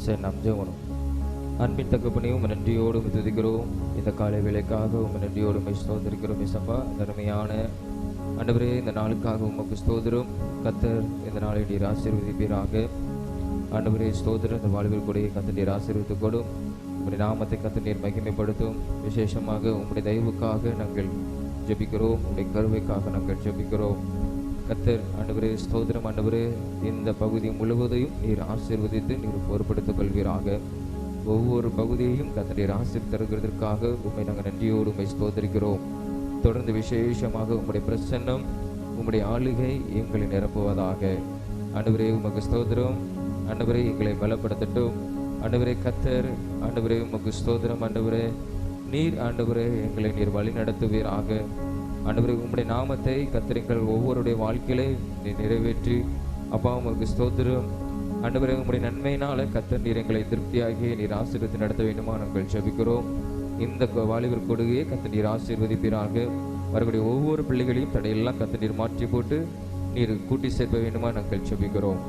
சரி, நாம் ஜெபம். அன்பின் தகப்பனையும் நன்றியோடு துதிக்கிறோம். இந்த காலை வேளைக்காக நன்றியோடு ஸ்தோத்திரிக்கிறோம். இசப்பா, அருமையான ஆண்டவரே, இந்த நாளுக்காக உமக்கு ஸ்தோத்திரம். கர்த்தர் இந்த நாளை நீர் ஆசீர்வதிப்பீராக. ஆண்டவரே ஸ்தோத்திரம். இந்த வாழ்வில் கூட கர்த்தர் நீர் ஆசீர்வதித்து கொடும். உங்களுடைய நாமத்தை கர்த்தர் நீர் மகிமைப்படுத்தும். விசேஷமாக உங்களுடைய தயவுக்காக நாங்கள் ஜெபிக்கிறோம். உங்களுடைய கருவைக்காக நாங்கள் ஜெபிக்கிறோம். கர்த்தர் ஆண்டவரே ஸ்தோத்திரம். ஆண்டவரே, இந்த பகுதி முழுவதையும் நீர் ஆசீர்வதித்து நீர் பொறுப்படுத்திக் கொள்வீராக. ஒவ்வொரு பகுதியையும் கர்த்தர் நீர் ஆசீர்வதிக்கிறதற்காக உண்மை நாங்கள் நன்றியோடு உண்மை ஸ்தோத்திரிக்கிறோம். தொடர்ந்து விசேஷமாக உங்களுடைய பிரசன்னம், உங்களுடைய ஆளுகை எங்களை நிரப்புவதாக. ஆண்டவரே உமக்கு ஸ்தோத்திரம். ஆண்டவரே எங்களை பலப்படுத்தட்டும். ஆண்டவரே கர்த்தர், ஆண்டவரே உமக்கு ஸ்தோத்திரம். ஆண்டவரே நீர், ஆண்டவரே எங்களை நீர் வழி நடத்துவீராக. ஆண்டவரே உங்களுடைய நாமத்தை கர்த்தர் எங்கள் ஒவ்வொருடைய வாழ்க்கையிலே நீர் நிறைவேற்றி, அப்பா உமக்கு ஸ்தோத்திரம். ஆண்டவரே உங்களுடைய நன்மையினால கர்த்தர் நீர் எங்களை திருப்தியாகி நீர் ஆசீர்வதித்து நடத்த வேண்டுமா நாங்கள் ஜெபிக்கிறோம். இந்த வாலிபர் கொடுகையை கர்த்தர் நீர் ஆசீர்வதிப்பீராக. வரக்கூடிய ஒவ்வொரு பிள்ளைகளையும் தடையெல்லாம் கர்த்தர் நீர் மாற்றி போட்டு நீர் கூட்டி சேர்க்க வேண்டுமா நாங்கள் ஜெபிக்கிறோம்.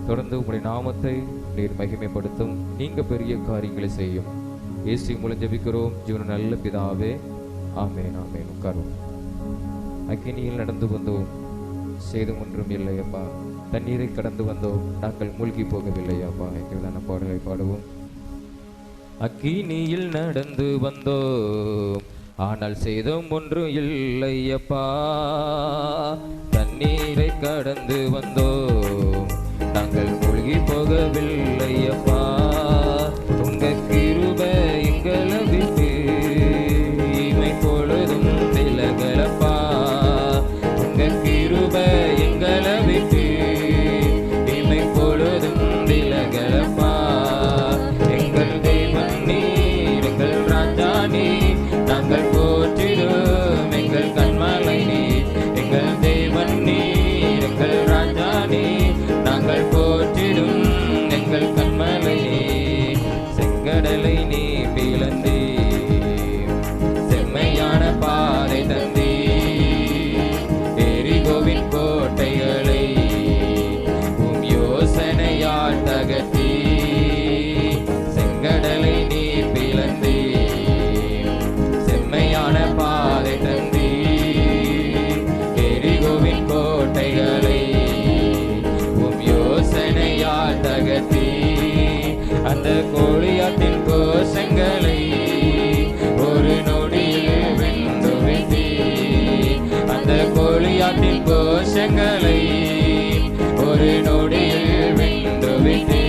தொடர்ந்து உங்களுடைய நாமத்தை நீர் மகிமைப்படுத்தும். நீங்க பெரிய காரியங்களை செய்யும். இயேசு மூலம் ஜெபிக்கிறோம் ஜீவன நல்ல பிதாவே, ஆமேன் ஆமேன். உட்காரும். அக்கினியில் நடந்து வந்தோம், சேதம் ஒன்றும் இல்லையப்பா. தண்ணீரை கடந்து வந்தோம், நாங்கள் மூழ்கி போகவில்லையப்பா. எங்களுதான பாடலை பாடுவோம். அக்கினியில் நடந்து வந்தோம், ஆனால் சேதம் ஒன்றும் இல்லையப்பா. தண்ணீரை கடந்து வந்தோம், நாங்கள் மூழ்கி போகவில்லையப்பா. உங்க கிருபை எங்களை விட்டு இமை பொழுதும் விலகலப்பா. உங்க கிருபை எங்களை விட்டு இமை பொழுதும் விலகலப்பா. நாங்கள் போற்றிடும் எங்கள் கண்மலை நீர், எங்கள் தேவன் நீர், எங்கள் ராஜா நீர். நாங்கள் போற்றிடும் எங்கள் கண்மலை நீர். செங்கடலை நீர் பிளந்தீ, செம்மையான பாதை தந்தீ. எரிகோவின் கோட்டைகளை உம் யோசனையால் தகர்த்தீ. செங்கடலை நீர் பிளந்தீ, பாதை தந்தி. எரிகோவின் கோட்டைகளை உம் யோசனையால் தகர்த்தீ. அந்த கோலியாத்தின் கோஷங்களை ஒரு நொடியில் வென்று விட்டீ. அந்த கோலியாத்தின் கோஷங்களை ஒரு நொடியில் வென்று விட்டீ.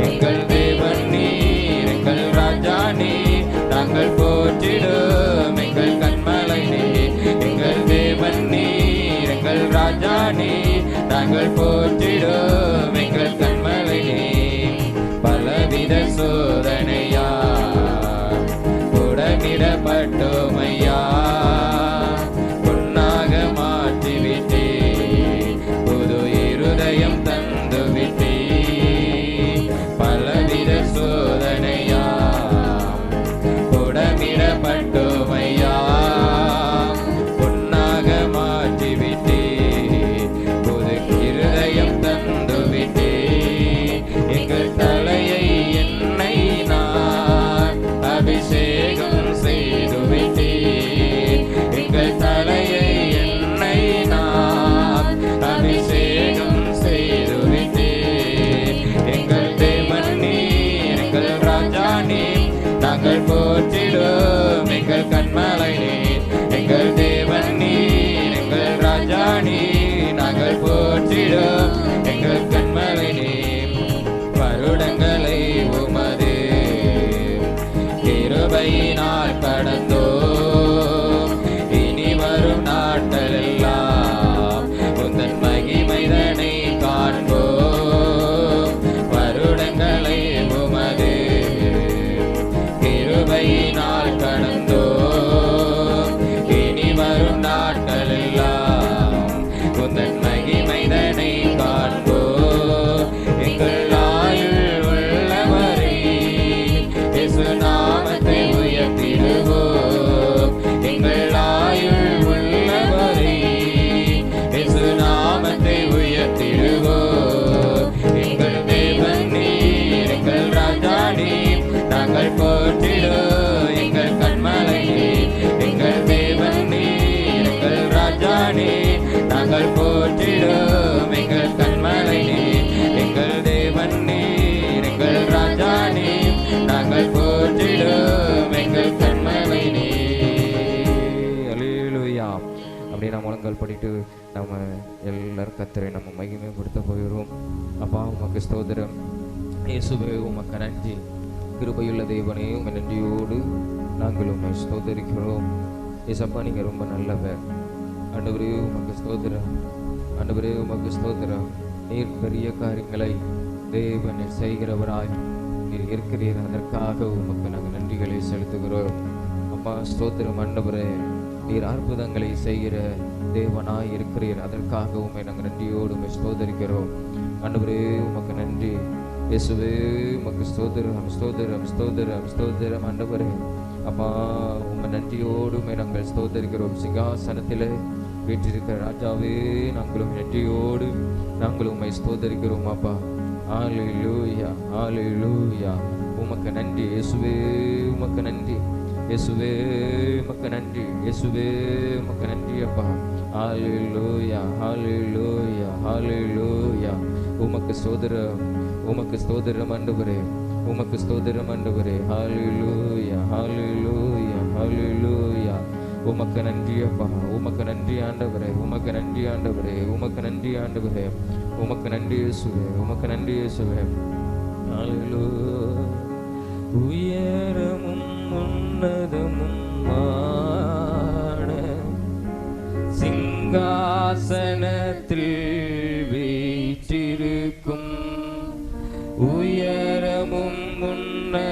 எங்கள் தேவன் நீர், எங்கள் ராஜா நீர். நாங்கள் போற்றிடும் எங்கள் கண்மலை நீர், எங்கள் தேவன் நீர், எங்கள் ராஜா நீர். நாங்கள் போற்றிடும் எங்கள் கண்மலை நீர். பலவித சோதனையா உடனிடப்பட்டோமையா, பொன்னாக மாற்றிவிட்டே, புது இருதயம் தந்துவிட்டே. பலவித சோதனையா உடனிடப்பட்டோமையா, பொன்னாக மாற்றிவிட்டே, புது இருதயம் தந்துவிட்டே. எங்கள் தலையை எண்ணெயினால் அபிஷேகம் செய்துவிட்டே. எங்கள் தலையை எண்ணெயினால் அபிஷேகம் செய்துவிட்டே. எங்கள் தேவன் நீர், எங்கள் ராஜா நீர். நாங்கள் போற்றிடும் எங்கள் கண்மலை நீர், எங்கள் தேவன் நீர், எங்கள் ராஜா நீர். நாங்கள் போற்றிடும் எங்கள் கண்மலை நீர். வருடங்களை உமது கிருபையினால் கடந்தோம், இனி வரும் நாட்கள் எல்லாம் உந்தன் மகிமைதனை காண்போம். வருடங்களை உமது கிருபையினால் கடந்தோம், இனி வரும் நாட்கள் எல்லாம் உந்தன் மகிமைதனை காண்போம். எங்கள் ஆயுள் உள்ளவரை இயேசு நாமத்தை உயர்த்திடுவோம். முழங்கால் படிட்டு நம்ம எல்லாரும் கர்த்தரை நம்ம மகிமைப்படுத்த போகிறோம். அப்பா உமக்கு ஸ்தோத்திரம். இயேசுவே உமக்கு நன்றி. கிருபையுள்ள தேவனே உங்கள் நன்றியோடு நாங்கள் உம்மை ஸ்தோத்தரிக்கிறோம். ஏசப்பா நீங்கள் ரொம்ப நல்லவர். ஆண்டவரே உமக்கு ஸ்தோத்திரம். ஆண்டவரே உமக்கு ஸ்தோத்திரம். நீர் பெரிய காரியங்களை தேவன் செய்கிறவராய் நீர் இருக்கிறீர். அதற்காக உமக்கு நாங்கள் நன்றிகளை செலுத்துகிறோம். அப்பா ஸ்தோத்திரம். ஆண்டவரே நீர் அற்புதங்களை செய்கிற தேவனாய் இருக்கிறீர். அதற்காக உம்மை நாங்கள் நன்றியோடு உம்மை ஸ்தோத்தரிக்கிறோம். ஆண்டவரே உமக்கு நன்றி. இயேசுவே உமக்கு ஸ்தோத்திரம் ஸ்தோத்திரம் ஸ்தோத்திரம் ஸ்தோத்திரம். ஆண்டவரே அப்பா உம்மை நன்றியோடு உம்மை நாங்கள் ஸ்தோத்தரிக்கிறோம். சிங்காசனத்திலே வீற்றிருக்கிற ராஜாவே நாங்களும் நன்றியோடு நாங்கள் உம்மை ஸ்தோத்தரிக்கிறோம். அப்பா ஹல்லேலூயா ஹல்லேலூயா. உமக்கு நன்றி இயேசுவே உமக்கு நன்றி. இயேசுவே உமக்கு நன்றி. இயேசுவே உமக்கு நன்றி அப்பா. ஹல்லேலூயா ஹல்லேலூயா ஹல்லேலூயா. உமக்கு ஸ்தோத்திரம் உமக்கு ஸ்தோத்திரம் ஆண்டவரே. உமக்கு ஸ்தோத்திரம் ஆண்டவரே. ஹல்லேலூயா ஹல்லேலூயா ஹல்லேலூயா. உமக்கு நன்றி அப்பா. உமக்கு நன்றி ஆண்டவரே. உமக்கு நன்றி ஆண்டவரே. உமக்கு நன்றி ஆண்டவரே. உமக்கு நன்றி இயேசுவே. உமக்கு நன்றி இயேசுவே. ஹல்லேலூயா. உயரமும் உன்னதமுமான சிங்காசனத்தில் வீற்றிருக்கும் உயரமும் உன்னதமுமான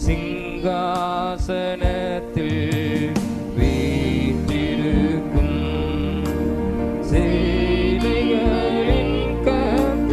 சிங்காசனத்தில் வீற்றிருக்கும் சேனைகளின் கர்த்தராகிய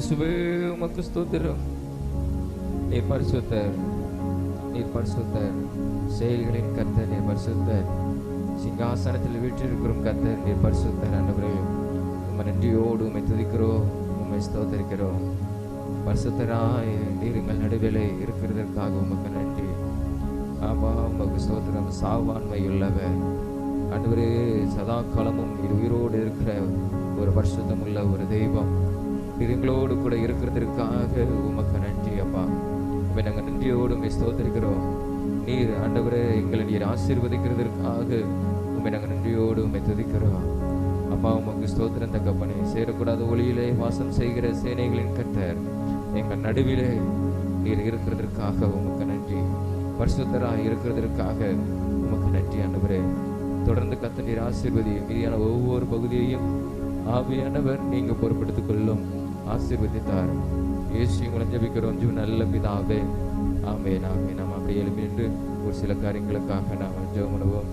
இயேசுவே உமக்கு ஸ்தோத்திரம். நீர் பரிசுத்தர், நீர் பரிசுத்தர், செயல்களின் கர்த்தர் நீர் பரிசுத்தர், சிங்காசனத்தில் வீற்றிருக்கிறோம் கர்த்தர் நீர் பரிசுத்தர். ஆண்டவரே உம்மை நன்றியோடு உம்மை துதிக்கிறோம், உம்மை ஸ்தோத்தரிக்கிறோம். பரிசுத்தராய் நீர் எங்கள் நடுவிலே இருக்கிறதற்காக உமக்கு நன்றி. ஆமா, உமக்கு ஸ்தோத்திரம். சாவாண்மை உள்ளவர் ஆண்டவரே, சதா காலமும் நீர் உயிரோடு இருக்கிற ஒரு பரிசுத்தம் உள்ள ஒரு தெய்வம். நீர் எங்களோடு கூட இருக்கிறதற்காக உமக்கு நன்றி அப்பா. உம்மை நாங்கள் நன்றியோடு உம்மை ஸ்தோத்தரிக்கிறோம். நீர் ஆண்டவரே எங்களை நீர் ஆசீர்வதிக்கிறதற்காக உம்மை நாங்கள் நன்றியோடு உம்மை துதிக்கிறோம் அப்பா. உமக்கு ஸ்தோத்திரம் தகப்பனே. சேரக்கூடாத ஒளியிலே வாசம் செய்கிற சேனைகளின் கர்த்தர் எங்கள் நடுவிலே நீர் இருக்கிறதற்காக உமக்கு நன்றி. பரிசுத்தராய் இருக்கிறதற்காக உமக்கு நன்றி ஆண்டவரே. தொடர்ந்து கர்த்தர் நீர் ஆசீர்வதி. மீதியான ஒவ்வொரு பகுதியையும் ஆவியானவர் நீங்க பொறுப்பெடுத்துக் கொள்ளும், ஆசீர்வதித்தார். இயேசு மூலம் ஜெபிக்கிறோம் நல்ல பிதாவே, ஆமென் ஆமென். நாம் அப்படியே எழுப்பி நின்று ஒரு சில காரியங்களுக்காக நாம் ஜெபம் பண்ணுவோம்.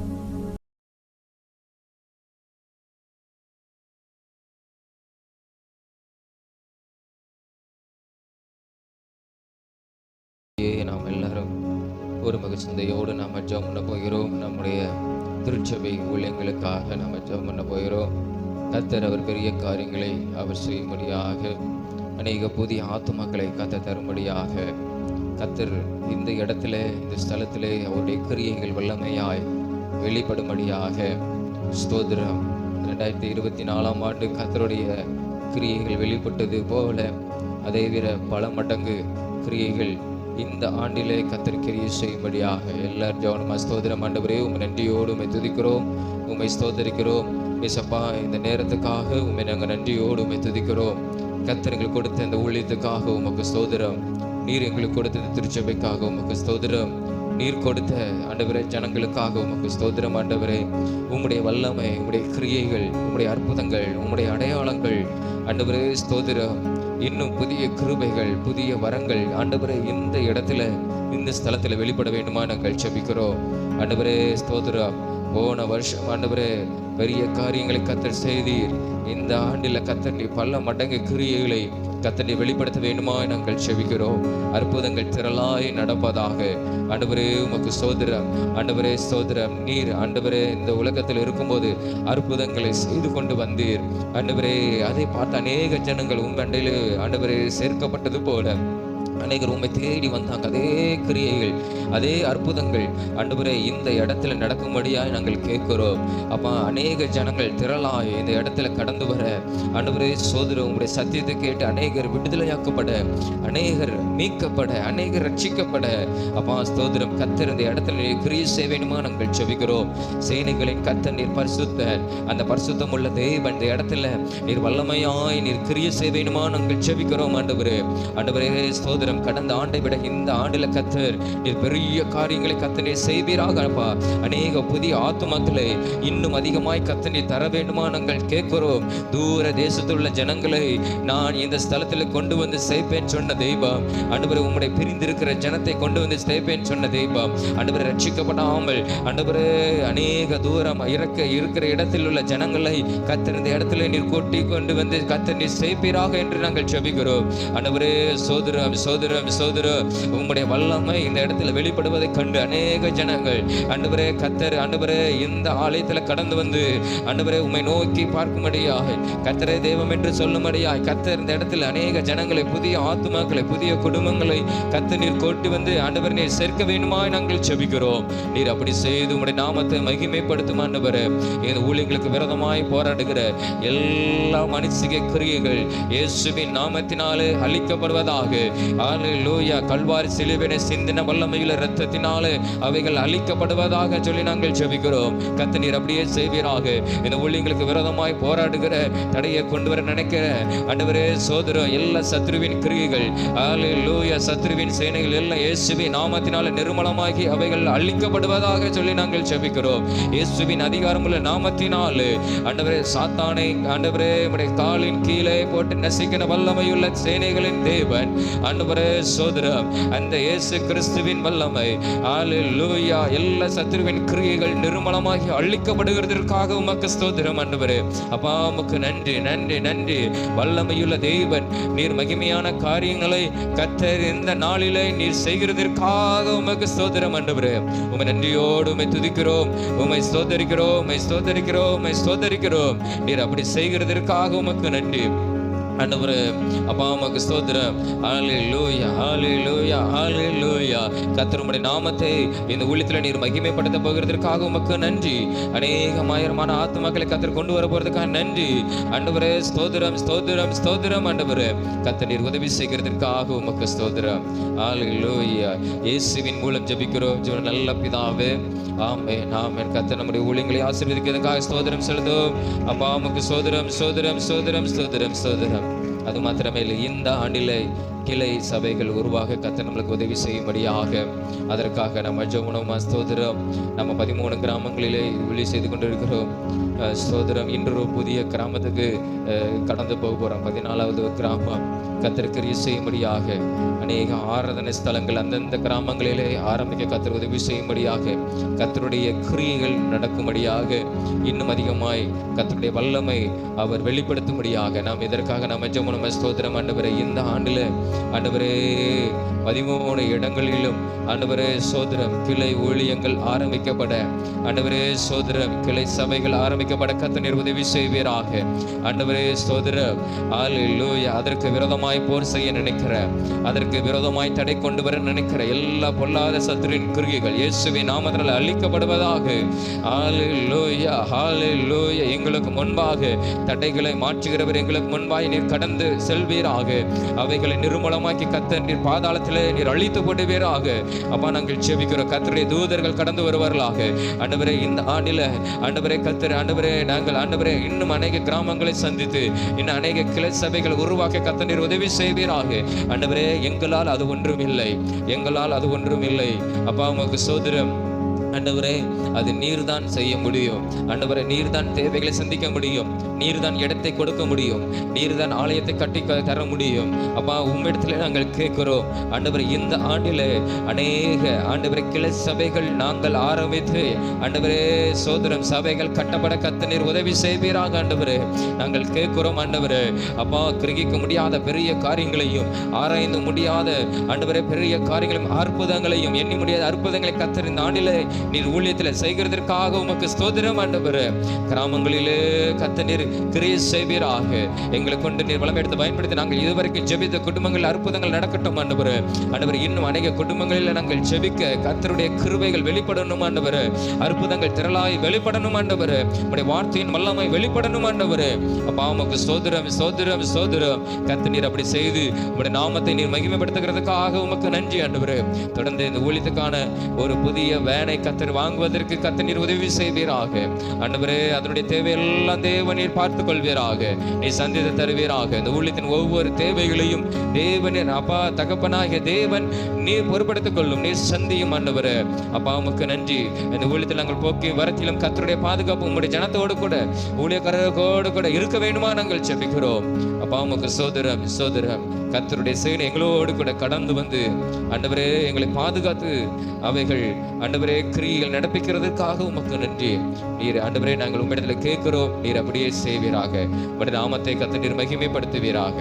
நாம் எல்லாரும் ஒரு மகிழ்ச்சியோடு நாம் ஜெபம் பண்ண போகிறோம். நம்முடைய திருச்சபை ஊழியங்களுக்காக நாம் ஜெபம் பண்ண போகிறோம். கர்த்தர் அவர் பெரிய காரியங்களை அவர் செய்யும்படியாக, அநேக புதிய ஆத்துமாக்களை கர்த்தர் தரும்படியாக, கர்த்தர் இந்த இடத்துல இந்த ஸ்தலத்திலே அவருடைய கிரியைகள் வல்லமையாய் வெளிப்படும்படியாக ஸ்தோத்திரம். 2024ஆம் ஆண்டு கர்த்தருடைய கிரியைகள் வெளிப்பட்டது போல அதே விட பல மடங்கு கிரியைகள் இந்த ஆண்டிலே கர்த்தர் கிரியை செய்யும்படியாக எல்லாரும் ஜெபமா ஸ்தோத்திரம். ஆண்டவரே உம்மை நன்றியோடு உம்மை துதிக்கிறோம், உம்மை ஸ்தோத்தரிக்கிறோம். ஏசப்பா, இந்த நேரத்துக்காக உம்மை நாங்கள் நன்றியோடு உம்மை துதிக்கிறோம். கர்த்தர் எங்களுக்கு கொடுத்த இந்த ஊழியத்துக்காக உமக்கு ஸ்தோத்திரம். நீர் எங்களுக்கு கொடுத்த இந்த திருச்சபைக்காக உமக்கு ஸ்தோத்திரம். நீர் கொடுத்த ஆண்டவரே ஜனங்களுக்காக உமக்கு ஸ்தோத்திரம். ஆண்டவரே உம்முடைய வல்லமை, உம்முடைய கிரியைகள், உம்முடைய அற்புதங்கள், உம்முடைய அடையாளங்கள் ஆண்டவரே ஸ்தோத்திரம். இன்னும் புதிய கிருபைகள், புதிய வரங்கள் ஆண்டவரே இந்த இடத்துல இந்த ஸ்தலத்துல வெளிப்பட வேண்டுமா நாங்கள் ஜெபிக்கிறோம். ஆண்டவரே ஸ்தோத்திரம். போன வருஷம் ஆண்டவரே பெரிய காரியங்களை கர்த்தர் செய்தீர். இந்த ஆண்டில் கர்த்தர் நீ பல மடங்கு கிரியைகளை கர்த்தர் நீ வெளிப்படுத்த வேண்டுமா நாங்கள் ஜெபிக்கிறோம். அற்புதங்கள் திரளாய் நடப்பதாக. ஆண்டவரே உமக்கு ஸ்தோத்திரம். ஆண்டவரே ஸ்தோத்திரம். நீர் ஆண்டவரே இந்த உலகத்தில் இருக்கும்போது அற்புதங்களை செய்து கொண்டு வந்தீர். ஆண்டவரே அதை பார்த்து அநேக ஜனங்கள் உங்க அண்டையிலே ஆண்டவரே சேர்க்கப்பட்டது போல அநேகர் உண்மை தேடி வந்தாங்க. அதே கிரியைகள், அதே அற்புதங்கள் ஆண்டவரே இந்த இடத்துல நடக்கும்படியாய் நாங்கள் கேட்கிறோம் அப்பா. அநேக ஜனங்கள் திரளாய் இந்த இடத்துல கடந்து வர ஆண்டவரே சோதர உங்களுடைய சத்தியத்தை கேட்டு அநேகர் விடுதலையாக்கப்பட, அநேகர் மீட்கப்பட, அநேகர் ரட்சிக்கப்பட அப்பா ஸ்தோத்திரம். கர்த்தர் இந்த இடத்துல கிரியை செய்ய வேண்டுமா நாங்கள் ஜெபிக்கிறோம். சேனைகளின் கர்த்தர் நீர் பரிசுத்தர். அந்த பரிசுத்தம் உள்ள தேவன் இந்த இடத்துல நீர் வல்லமையாய் நீர் கிரியை செய்ய வேண்டுமா நாங்கள் ஜெபிக்கிறோம். ஆண்டவரே ஆண்டவரே ஸ்தோத்திரம். கடந்த ஆண்டை விட இந்த ஆண்டில கர்த்தர் நீர் பெரிய காரியங்களை கர்த்தர் நீர் செய்வீராக அப்பா. அநேக புதிய ஆத்துமாக்களை இன்னும் அதிகமாய் கர்த்தர் நீர் தர வேண்டுமா நாங்கள் கேட்கிறோம். தூர தேசத்தில் உள்ள ஜனங்களை நான் இந்த ஸ்தலத்தில் கொண்டு வந்து சேர்ப்பேன் சொன்ன தெய்வம். ஆண்டவரே உம்முடைய பிரிந்திருக்கிற ஜனத்தை கொண்டு வந்து சேர்ப்பேன் சொன்ன தெய்வம். ஆண்டவரே ரட்சிக்கப்படாமல் ஆண்டவரே அநேக தூரம் இருக்கிற இடத்தில் உள்ள ஜனங்களை கர்த்தர் இந்த இடத்துல நீர் கூட்டி கொண்டு வந்து கர்த்தர் நீர் சேர்ப்பீராக என்று நாங்கள் ஜெபிக்கிறோம். ஆண்டவரே சோதரம் உம்முடைய வல்லமை இந்த இடத்துல வெளிப்படுவதை கண்டு அநேக ஜனங்கள் ஆண்டவரே கர்த்தர் ஆண்டவரே இந்த ஆலயத்துல கடந்து வந்து ஆண்டவரே உம்மை நோக்கி பார்க்கும்படியாக, கர்த்தரே தெய்வம் என்று சொல்லும்படியாக கர்த்தர் இந்த இடத்துல அநேக ஜனங்களை, புதிய ஆத்துமாக்களை, புதிய குடும்பங்களை கர்த்தர் நீர் கூட்டி வந்து ஆண்டவர் நீர் சேர்க்க வேண்டுமாய் நாங்கள் ஜெபிக்கிறோம். நீர் அப்படி செய்து உம்முடைய நாமத்தை மகிமைப்படுத்தும் ஆண்டவரே. இந்த ஊழியர்களுக்கு விரோதமாய் போராடுகிற எல்லா மனுஷிக கிரியைகள் இயேசுவின் நாமத்தினாலே அழிக்கப்படுவதாக. ஹல்லேலூயா. கல்வாரி சிலுவையிலே சிந்தின வல்லமையுள்ள இரத்தத்தினாலே அவைகள் அழிக்கப்படுவதாக சொல்லி நாங்கள் ஜெபிக்கிறோம். கர்த்தர் நீர் அப்படியே செய்வீராக. இந்த ஊழியங்களுக்கு விரோதமாய் போராடுகிற, தடையை கொண்டு வர நினைக்கிற ஆண்டவரே சோதரம் எல்லா சத்ருவின் கிரியைகள் ஹல்லேலூயா ஹல்லேலூயா. சத்ருவின் சேனைகள் எல்லாம் இயேசுவின் நாமத்தினால நிர்மலமாகி அவைகள் அழிக்கப்படுவதாக சொல்லி நாங்கள் ஜெபிக்கிறோம். இயேசுவின் அதிகாரமுள்ள நாமத்தினாலே ஆண்டவரே சாத்தானை ஆண்டவரே உம்முடைய காலின் கீழே போட்டு நசிக்கிற வல்லமையுள்ள சேனைகளின் தேவன் ஆண்டவரே ஸ்தோத்திரம். அந்த இயேசு கிறிஸ்துவின் வல்லமை ஹல்லேலூயா. எல்லா சத்ருவின் கிரியைகள் நிர்மலமாகி அழிக்கப்படுகிறதற்காக உமக்கு ஸ்தோத்திரம் ஆண்டவரே. அப்பா உமக்கு நன்றி நன்றி நன்றி. வல்லமையுள்ள தேவன், நீர் மகிமையான காரியங்களை கர்த்தர் இந்த நாளிலே நீர் செய்கிறதற்காக உமக்கு ஸ்தோத்திரம் ஆண்டவரே. உம்மை நன்றியோடு உம்மை துதிக்கிறோம், உம்மை ஸ்தோத்தரிக்கிறோம், உம்மை ஸ்தோத்தரிக்கிறோம், உம்மை ஸ்தோத்தரிக்கிறோம். நீர் அப்படி செய்கிறதற்காக உமக்கு நன்றி ஆண்டவரே. அப்பா உமக்கு ஸ்தோத்திரம். ஹல்லேலூயா ஹல்லேலூயா ஹல்லேலூயா. கர்த்தர் உம்முடைய நாமத்தை இந்த ஊழியத்தில் நீர் மகிமைப்படுத்த போகிறதற்காக உமக்கு நன்றி. அநேகமாயிரமான ஆத்துமாக்களை கர்த்தர் கொண்டு வர போறதுக்காக நன்றி ஆண்டவரே. ஸ்தோத்திரம் ஸ்தோத்திரம் ஸ்தோத்திரம் ஆண்டவரே. கர்த்தர் நீர் உதவி செய்கிறதற்காக உமக்கு ஸ்தோத்திரம். ஹல்லேலூயா. இயேசுவின் மூலம் ஜெபிக்கிறோம் நல்ல பிதாவே, ஆமென் ஆமென். கர்த்தர் நம்முடைய ஊழியங்களை ஆசீர்வதிக்கிறதுக்காக ஸ்தோத்திரம் செலுத்தும். அப்பா உமக்கு ஸ்தோத்திரம் ஸ்தோத்திரம் ஸ்தோத்திரம் ஸ்தோத்திரம் ஸ்தோத்திரம். அது மாத்திரமே இல்லை, இந்த ஆண்டிலே கிளை சபைகள் உருவாக கர்த்தர் நம்மளுக்கு உதவி செய்யும்படியாக அதற்காக நம்ம ஜெபமா ஸ்தோத்திரம். நம்ம 13 கிராமங்களிலே வெளி செய்து கொண்டிருக்கிறோம் ஸ்தோத்திரம். இன்று ஒரு புதிய கிராமத்துக்கு கடந்து போக போகிறோம். 14வது கிராமம் கர்த்தர் கிரியை செய்யும்படியாக அநேக ஆராதனை ஸ்தலங்கள் அந்தந்த கிராமங்களிலே ஆரம்பிக்க கர்த்தர் உதவி செய்யும்படியாக கர்த்தருடைய கிரியைகள் நடக்கும்படியாக இன்னும் அதிகமாய் கர்த்தருடைய வல்லமை அவர் வெளிப்படுத்தும்படியாக நாம் இதற்காக நம்ம ஜெபமா ஸ்தோத்திரம் ஆண்டவரே. இந்த ஆண்டில் ஆண்டவரே 13 இடங்களிலும் ஆண்டவரே சோதரம் கிளை ஊழியங்கள் ஆரம்பிக்கப்பட ஆண்டவரே சோதரம் கிளை சபைகள் ஆரம்பிக்கப்பட கர்த்தர் நீர் உதவி செய்வீராக ஆண்டவரே சோதரம். ஹல்லேலூயா. அதற்கு விரோதமாய் போர் செய்ய நினைக்கிற, அதற்கு விரோதமாய் தடை கொண்டு வர நினைக்கிற எல்லா பொல்லாத சத்துருவின் கிரியைகள் இயேசுவின் நாமத்தினால் அழிக்கப்படுவதாக. ஹல்லேலூயா ஹல்லேலூயா. எங்களுக்கு முன்பாக தடைகளை மாற்றுகிறவர் எங்களுக்கு முன்பாக நீர் கடந்து செல்வீராக. அவைகளை நிர்மூலமாக்கி கர்த்தர் நீர் பாதாளத்திலே நீர் அழித்து போடுவீராக. அப்பா நாங்கள் ஜெபிக்கிறோம், கர்த்தருடைய தூதர்கள் கடந்து வருவார்களாக ஆண்டவரே. இந்த ஆண்டில ஆண்டவரே கர்த்தர் ஆண்டவரே நாங்கள் ஆண்டவரே இன்னும் அநேக கிராமங்களை சந்தித்து இன்னும் அநேக கிளை சபைகள் உருவாக்க கர்த்தர் நீர் உதவி செய்வீராக ஆண்டவரே. எங்களால் அது ஒன்றும் இல்லை, எங்களால் அது ஒன்றும் இல்லை. அப்பா உமக்கு ஸ்தோத்திரம் ஆண்டவரே. அது நீர்தான் செய்ய முடியும் ஆண்டவரே. நீர்தான் தேவைகளை சந்திக்க முடியும், நீர்தான் இடத்தை கொடுக்க முடியும், நீர்தான் ஆலயத்தை கட்டி தர முடியும். அப்பா உம்மிடத்துல நாங்கள் கேட்கிறோம் ஆண்டவரே. இந்த ஆண்டிலே அநேக ஆண்டவரே கிளை சபைகள் நாங்கள் ஆரம்பித்து ஆண்டவரே சோதரம் சபைகள் கட்டப்பட கர்த்தர் நீர் உதவி செய்வீராக ஆண்டவரே. நாங்கள் கேட்கிறோம் ஆண்டவரே. அப்பா கிரகிக்க முடியாத பெரிய காரியங்களையும் ஆராய்ந்து முடியாத ஆண்டவரே பெரிய காரியங்களையும் அற்புதங்களையும் எண்ணி முடியாத அற்புதங்களை கர்த்தர் இந்த ஆண்டிலே நீர் ஊழியத்தில் செய்கிறதற்காக உமக்கு ஸ்தோத்திரம் ஆண்டவரே. கிராமங்களிலே கர்த்தர் நீர் கிரியை செய்வீராக. எங்களை கொண்டு நீர் வளம் எடுத்து பயன்படுத்தி நாங்கள் இதுவரைக்கும் ஜெபித்த குடும்பங்கள் அற்புதங்கள் நடக்கட்டும் ஆண்டவரே. ஆண்டவரே இன்னும் அநேக குடும்பங்களில் நாங்கள் ஜெபிக்க கர்த்தருடைய கிருபைகள் வெளிப்படணும் ஆண்டவரே. அற்புதங்கள் திரளாய் வெளிப்படணும் ஆண்டவரே. உம்முடைய வார்த்தையின் வல்லமை வெளிப்படணும் ஆண்டவரே. அப்பா உமக்கு ஸ்தோத்திரம் ஸ்தோத்திரம் ஸ்தோத்திரம். கர்த்தர் நீர் அப்படி செய்து உம்முடைய நாமத்தை நீர் மகிமைப்படுத்துகிறதுக்காக உமக்கு நன்றி ஆண்டவரே. தொடர்ந்து இந்த ஊழியத்துக்கான ஒரு புதிய வேனை கர்த்தர் வாங்குவதற்கு கர்த்தர் நீர் உதவி செய்வீராக ஆண்டவரே. அதனுடைய தேவையெல்லாம் தேவன் நீர் பார்த்துக் கொள்வீராக, நீ சந்தித்து தருவீராக. இந்த ஊழியத்தின் ஒவ்வொரு தேவைகளையும் தேவனின் அப்பா தகப்பனாகிய தேவன் நீர் பொறுப்படுத்திக் கொள்ளும், நீர் சந்தியும் ஆண்டவரே. அப்பா உமக்கு நன்றி. இந்த ஊழியத்தில் நாங்கள் போக்கி வரத்திலும் கர்த்தருடைய பாதுகாப்பு உங்களுடைய ஜனத்தோடு கூட ஊழியக்காரர்களோடு கூட இருக்க வேண்டுமா நாங்கள் ஜெபிக்கிறோம். அப்பா உமக்கு சோதரம் சோதரம். கர்த்தருடைய சேனை எங்களோடு கூட கடந்து வந்து ஆண்டவரே எங்களை பாதுகாத்து அவைகள் ஆண்டவரே கிரியைகள் நடப்பிக்கிறதுக்காக உமக்கு நன்றி. நீர் ஆண்டவரே நாங்கள் உம்மிடத்தில் கேட்கிறோம், நீர் அப்படியே செய்வீராக. உம்முடைய நாமத்தை கர்த்தர் நீர் மகிமைப்படுத்துவீராக.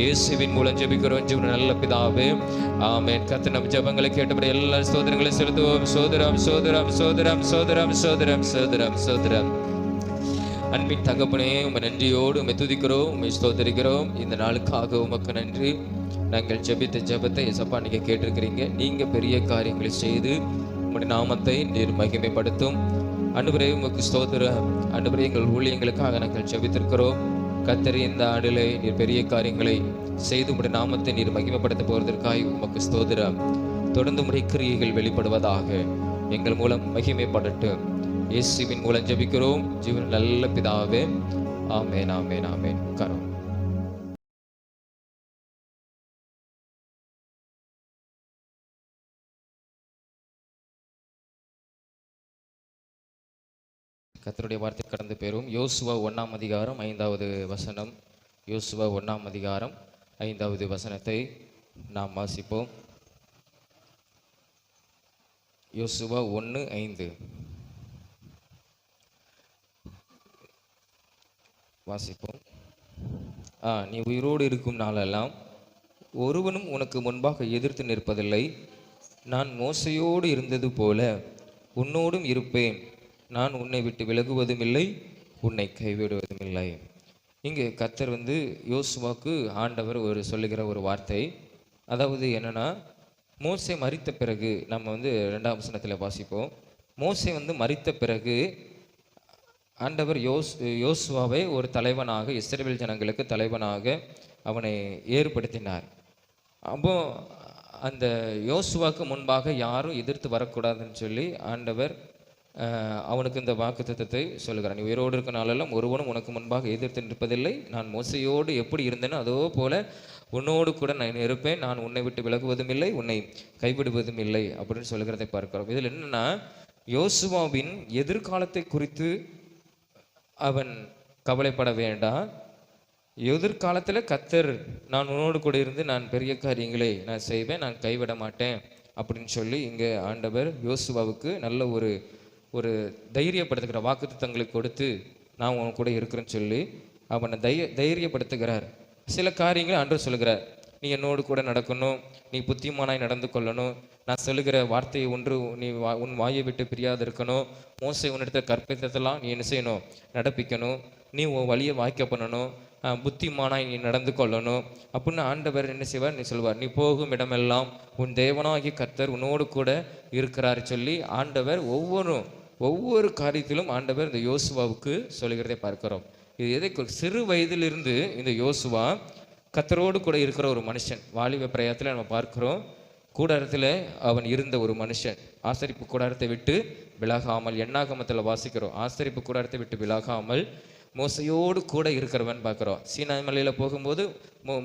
இயேசுவின் மூலம் ஜெபிக்கிறோம் ஜீவன நல்ல பிதாவே, ஆமென். கர்த்தர் நம் ஜெபங்களை கேட்டபடி எல்லா ஸ்தோத்திரங்களையும் செலுத்துவோம். சோதரம் சோதரம் சோதரம் சோதரம் சோதரம் சோதரம் சோதரம். அன்பின் தகப்பனே உம்மை நன்றியோடு உம்மை துதிக்கிறோம், உம்மை ஸ்தோத்திரிக்கிறோம். இந்த நாளுக்காக உமக்கு நன்றி. நாங்கள் ஜெபித்த ஜெபத்தை ஏசப்பா நீங்க கேட்டிருக்கிறீங்க. நீங்க பெரிய காரியங்களை செய்து உம்முடைய நாமத்தை நீர் மகிமைப்படுத்தும் ஆண்டவரே. உமக்கு ஸ்தோத்திரம் ஆண்டவரே. எங்கள் ஊழியங்களுக்காக நாங்கள் ஜெபித்திருக்கிறோம். கர்த்தர் இந்த ஆண்டிலே நீர் பெரிய காரியங்களை செய்து உம்முடைய நாமத்தை நீர் மகிமைப்படுத்த போவதற்காக உமக்கு ஸ்தோத்திரம். தொடர்ந்து உம்முடைய கிரியைகள் வெளிப்படுவதாக, எங்கள் மூலம் மகிமைப்படட்டும். இயேசுவின் மூலம் ஜெபிக்கிறோம் ஜீவன் நல்ல பிதாவே, ஆமென் ஆமென் ஆமென். கரம் கர்த்தருடைய வார்த்தை கடந்து பெறும். யோசுவா 1ஆம் அதிகாரம் 5வது வசனம். யோசுவா 1ஆம் அதிகாரம் 5வது வசனத்தை நாம் வாசிப்போம். யோசுவா 1:5 வாசிப்போம். நீ உயிரோடு இருக்கும் நாளெல்லாம் ஒருவனும் உனக்கு முன்பாக எதிர்த்து நிற்பதில்லை. நான் மோசையோடு இருந்தது போல உன்னோடும் இருப்பேன். நான் உன்னை விட்டு விலகுவதும் இல்லை, உன்னை கைவிடுவதும் இல்லை. இங்கே கர்த்தர் யோசுவாக்கு ஆண்டவர் சொல்லுகிற ஒரு வார்த்தை. அதாவது என்னன்னா, மோசே மரித்த பிறகு நம்ம 2ஆம் வசனத்தில் வாசிப்போம். மோசே மரித்த பிறகு ஆண்டவர் யோசுவாவை ஒரு தலைவனாக, இஸ்ரவேல் ஜனங்களுக்கு தலைவனாக அவனை ஏற்படுத்தினார். அப்போ அந்த யோசுவாக்கு முன்பாக யாரும் எதிர்த்து வரக்கூடாதுன்னு சொல்லி ஆண்டவர் அவனுக்கு இந்த வாக்குத்தத்தத்தை சொல்லுகிறான். நீ உயிரோடு இருக்க நாளெல்லாம் ஒருவனும் உனக்கு முன்பாக எதிர்த்து நிற்பதில்லை. நான் மோசையோடு எப்படி இருந்தேனோ அதோ போல உன்னோடு கூட நான் இருப்பேன். நான் உன்னை விட்டு விலகுவதும் இல்லை, உன்னை கைவிடுவதும் இல்லை அப்படின்னு சொல்லுகிறதை பார்க்கிறோம். இதில் என்னன்னா, யோசுவாவின் எதிர்காலத்தை குறித்து அவன் கவலைப்பட வேண்டாம். எதிர்காலத்தில் கர்த்தர் நான் உன்னோடு கூட இருந்து நான் பெரிய காரியங்களை நான் செய்வேன், நான் கைவிட மாட்டேன் அப்படின்னு சொல்லி இங்கே ஆண்டவர் யோசுவாவுக்கு நல்ல ஒரு தைரியப்படுத்துகிற வாக்குத்தத்தங்களை கொடுத்து நான் உன் கூட இருக்கிறேன்னு சொல்லி அவனை தைரியப்படுத்துகிறார். சில காரியங்களை ஆண்டவர் சொல்லுகிறார். நீ என்னோடு கூட நடக்கணும், நீ புத்திமானாய் நடந்து கொள்ளணும், நான் சொல்லுகிற வார்த்தையை ஒன்று நீ உன் வாயை விட்டு பிரியாது இருக்கணும், மோசை உன்னிடத்த கற்பித்ததெல்லாம் நீ என்ன செய்யணும், நடப்பிக்கணும், நீ உன் வழியை வாய்க்க பண்ணணும், புத்திமானாய் நீ நடந்து கொள்ளணும் அப்படின்னு ஆண்டவர் என்ன செய்வார், நீ சொல்வார். நீ போகும் இடமெல்லாம் உன் தேவனாகிய கர்த்தர் உன்னோடு கூட இருக்கிறார் சொல்லி ஆண்டவர் ஒவ்வொரு காரியத்திலும் ஆண்டவர் இந்த யோசுவாவுக்கு சொல்லுகிறதை பார்க்கிறோம். இது எதை, சிறு வயதிலிருந்து இந்த யோசுவா கர்த்தரோடு கூட இருக்கிற ஒரு மனுஷன். வாலிப பிரயாத்தில் நம்ம பார்க்கிறோம். கூடாரத்தில் அவன் இருந்த ஒரு மனுஷன். ஆசரிப்பு கூடாரத்தை விட்டு விலகாமல், எண்ணாகமத்தில் வாசிக்கிறோம், ஆசரிப்பு கூடாரத்தை விட்டு விலகாமல் மோசையோடு கூட இருக்கிறவன் பார்க்குறோம். சீனா மலையில் போகும்போது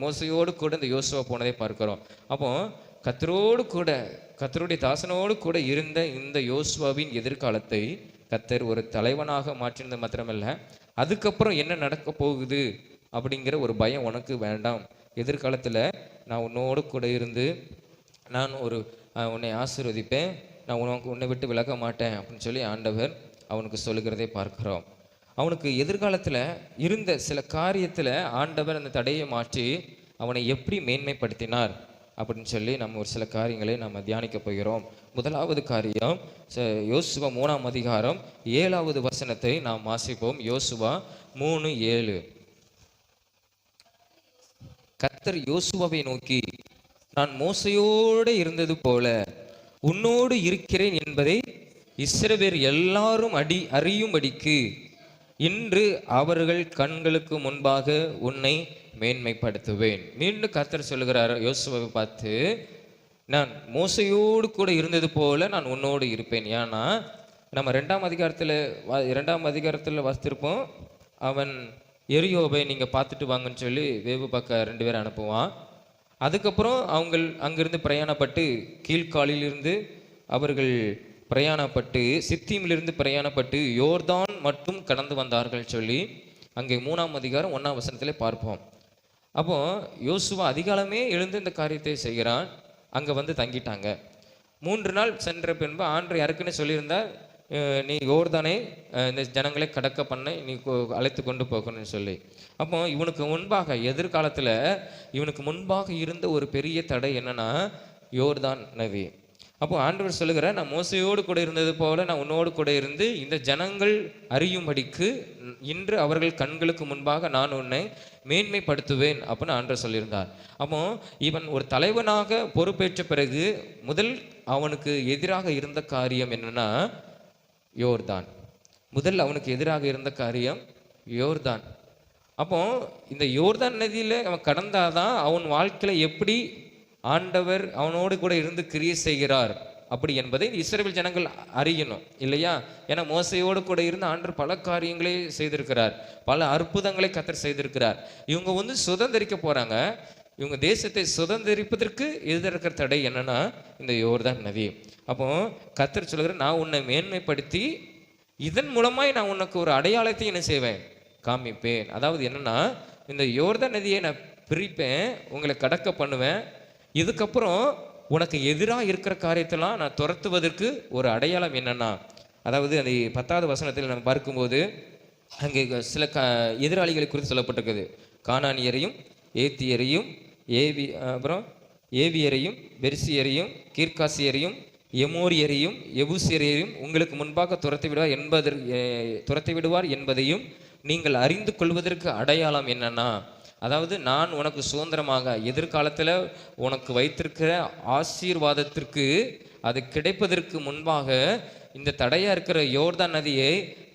மோசையோடு கூட இந்த யோசுவா போனதை பார்க்கிறோம். அப்போ கர்த்தரோடு கூட, கர்த்தருடைய தாசனோடு கூட இருந்த இந்த யோசுவாவின் எதிர்காலத்தை கர்த்தர் ஒரு தலைவனாக மாற்றினது மாத்திரமல்ல, அதுக்கப்புறம் என்ன நடக்க போகுது அப்படிங்கிற ஒரு பயம் உனக்கு வேண்டாம். எதிர்காலத்தில் நான் உன்னோடு கூட இருந்து நான் உன்னை ஆசீர்வதிப்பேன், நான் உன்னை விட்டு விலக மாட்டேன் அப்படின்னு சொல்லி ஆண்டவர் அவனுக்கு சொல்லுகிறதை பார்க்கிறோம். அவனுக்கு எதிர்காலத்தில் இருந்த சில காரியத்தில் ஆண்டவர் அந்த தடையை மாற்றி அவனை எப்படி மேன்மைப்படுத்தினார் அப்படின்னு சொல்லி நம்ம ஒரு சில காரியங்களை நம்ம தியானிக்க போகிறோம். முதலாவது காரியம், யோசுவா 3ஆம் அதிகாரம் 7வது வசனத்தை நாம் வாசிப்போம். யோசுவா 3:7. கர்த்தர் யோசுவாவை நோக்கி, நான் மோசையோடு இருந்தது போல உன்னோடு இருக்கிறேன் என்பதை இஸ்ரவேல் எல்லாரும் அறியும்படிக்கு இன்று அவர்கள் கண்களுக்கு முன்பாக உன்னை மேன்மைப்படுத்துவேன். மீண்டும் கர்த்தர் சொல்லுகிறார் யோசுவாவை பார்த்து, நான் மோசையோடு கூட இருந்தது போல நான் உன்னோடு இருப்பேன். ஏன்னா நம்ம 2ஆம் அதிகாரத்தில் வாசித்திருப்போம். அவன் எரியோபை நீங்கள் பார்த்துட்டு வாங்கன்னு சொல்லி வேவு பார்க்க 2 பேரை அனுப்புவான். அதுக்கப்புறம் அங்கிருந்து பிரயாணப்பட்டு கீழ்காலிலிருந்து அவர்கள் பிரயாணப்பட்டு சித்தீமிலிருந்து பிரயாணப்பட்டு யோர்தான் மட்டும் கடந்து வந்தார்கள் சொல்லி அங்கே 3ஆம் அதிகாரம் 1ஆம் வசனத்திலே பார்ப்போம். அப்போ யோசுவா அதிகாலமே எழுந்து இந்த காரியத்தை செய்கிறான். அங்கே தங்கிட்டாங்க. 3 நாள் சென்ற பின்பு ஆண்டு யாருக்குன்னு சொல்லியிருந்தார், நீ யோர்தானை இந்த ஜனங்களை கடக்க பண்ண நீ அழைத்து கொண்டு போகணும்னு சொல்லி. அப்போ இவனுக்கு முன்பாக எதிர்காலத்தில் இவனுக்கு முன்பாக இருந்த ஒரு பெரிய தடை என்னன்னா, யோர்தான் நதி. அப்போ ஆண்டவர் சொல்லுகிற, நான் மோசையோடு கூட இருந்தது போல நான் உன்னோடு கூட இருந்து இந்த ஜனங்கள் அறியும்படிக்கு இன்று அவர்கள் கண்களுக்கு முன்பாக நான் உன்னை மேன்மைப்படுத்துவேன் அப்படின்னு ஆண்டவர் சொல்லியிருந்தார். அப்போ இவன் ஒரு தலைவனாக பொறுப்பேற்ற பிறகு முதல் அவனுக்கு எதிராக இருந்த காரியம் என்னன்னா யோர்தான். முதல் அவனுக்கு எதிராக இருந்த காரியம் யோர்தான். அப்போ இந்த யோர்தான் நதியில் அவன் கடந்தாதான் அவன் வாழ்க்கையில எப்படி ஆண்டவர் அவனோடு கூட இருந்து கிரியை செய்கிறார் அப்படி என்பதை இஸ்ரவேல் ஜனங்கள் அறியணும் இல்லையா? ஏன்னா மோசையோடு கூட இருந்து ஆண்டவர் பல காரியங்களை செய்திருக்கிறார், பல அற்புதங்களை கர்த்தர் செய்திருக்கிறார். இவங்க சுதந்திரிக்க போறாங்க. இவங்க தேசத்தை சுதந்திரிப்பதற்கு எதிர்க்கிற தடை என்னன்னா இந்த யோர்தான் நதி. அப்போ கர்த்தர் சொல்லுகிற, நான் உன்னை மேன்மைப்படுத்தி இதன் மூலமாய் நான் உனக்கு ஒரு அடையாளத்தை என்ன செய்வேன், காமிப்பேன். அதாவது என்னன்னா, இந்த யோர்தான் நதியை நான் பிரிப்பேன், உங்களை கடக்க பண்ணுவேன். இதுக்கப்புறம் உனக்கு எதிராக இருக்கிற காரியத்தெல்லாம் நான் துரத்துவதற்கு ஒரு அடையாளம் என்னன்னா, அதாவது அந்த 10வது வசனத்தில் நம்ம பார்க்கும்போது அங்கே சில எதிராளிகளை குறித்து சொல்லப்பட்டிருக்குது. கானானியரையும் ஏத்தியரையும் அப்புறம் ஏவியரையும் பெர்சியரையும் கீர்காசியரையும் எமோரியரையும் எபூசியரையும் உங்களுக்கு முன்பாக துரத்தி விடுவார் என்பதையும் நீங்கள் அறிந்து கொள்வதற்கு அடையாளம் என்னன்னா, அதாவது நான் உனக்கு சுதந்திரமாக எதிர்காலத்தில் உனக்கு வைத்திருக்கிற ஆசீர்வாதத்திற்கு அது கிடைப்பதற்கு முன்பாக இந்த தடையா இருக்கிற யோர்தான் நதியை